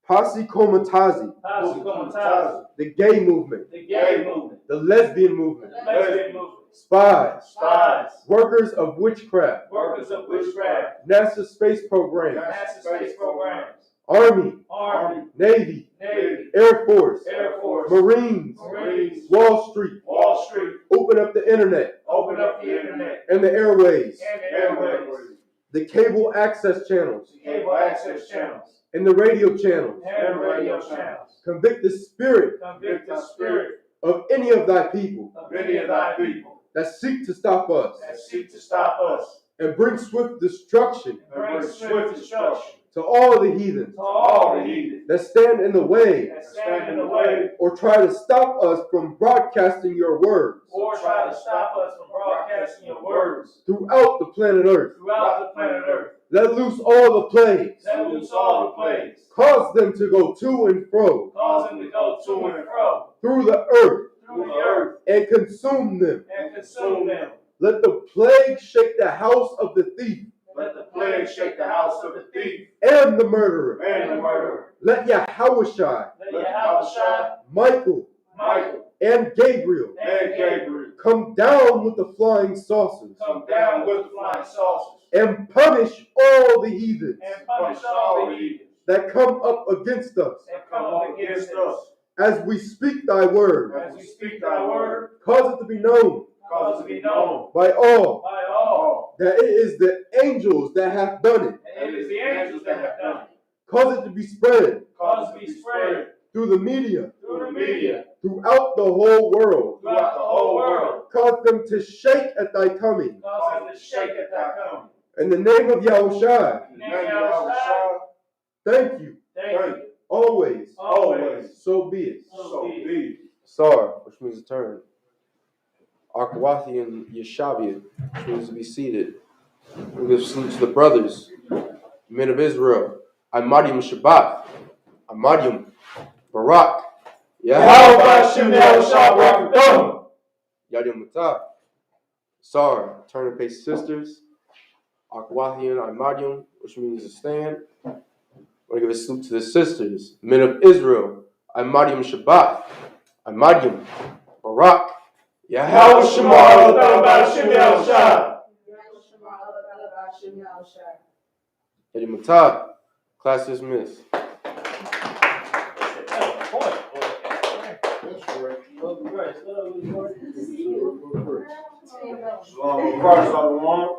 Posse Comitazi. Posse Comitazi. The gay movement. The gay movement. The lesbian movement. The lesbian movement. Spies. Spies. Workers of witchcraft. Workers of witchcraft. NASA space programs. NASA space programs. Army. Army. Navy. Navy. Air Force. Air Force. Marines. Marines. Wall Street. Wall Street. Open up the internet. Open up the internet. And the airways. And the airways. The cable access channels. The cable access channels. And the radio channels. And the radio channels. Convict the spirit. Convict the spirit. Of any of thy people. Of any of thy people. That seek to stop us. That seek to stop us. And bring swift destruction. And bring swift destruction. To all the heathens. To all the heathens. That stand in the way. That stand in the way. Or try to stop us from broadcasting your words. Or try to stop us from broadcasting your words. Throughout the planet Earth. Throughout the planet Earth. Let loose all the plagues. Let loose all the plagues. Cause them to go to and fro. Cause them to go to and fro. Through the earth. Through the earth. And consume them. And consume them. Let the plague shake the house of the thief. Let the plague shake the house of the thief. And the murderer. And the murderer. Let Yahushua. Let Yahushua. Michael. Michael. And Gabriel. And Gabriel. Come down with the flying saucers. Come down with the flying saucers. And punish all the heathens. And punish all the heathens. That come up against us. That come up against us. As we speak thy word. As we speak thy word. Cause it to be known. Cause it to be known. By all. By all. That it is the angels that have done it. And it is the angels that have done it. Cause it to be spread. Cause it to be spread. Through the media. Through the media. Throughout the whole world. Throughout the whole world. Cause them to shake at thy coming. Cause them to shake at thy coming. In the name of Yahushua. In the name of Yahushua. Thank you. Thank you. Always. Always. So be it. So be it. Sar, which means turn. Akwathi and Yeshavia, which means to be seated. We give salute to the brothers, men of Israel. Amadium Shabbat. Amadium Barak. Yadim Matah. Sar, turn and face sisters. Akwathi and Amadium, which means to stand. I want to give a salute to the sisters, men of Israel. Amadium Shabbat. Amadium Barak. Yahweh Shemar Eddie Matah. Class dismissed. Shalom, Christ, Shalom.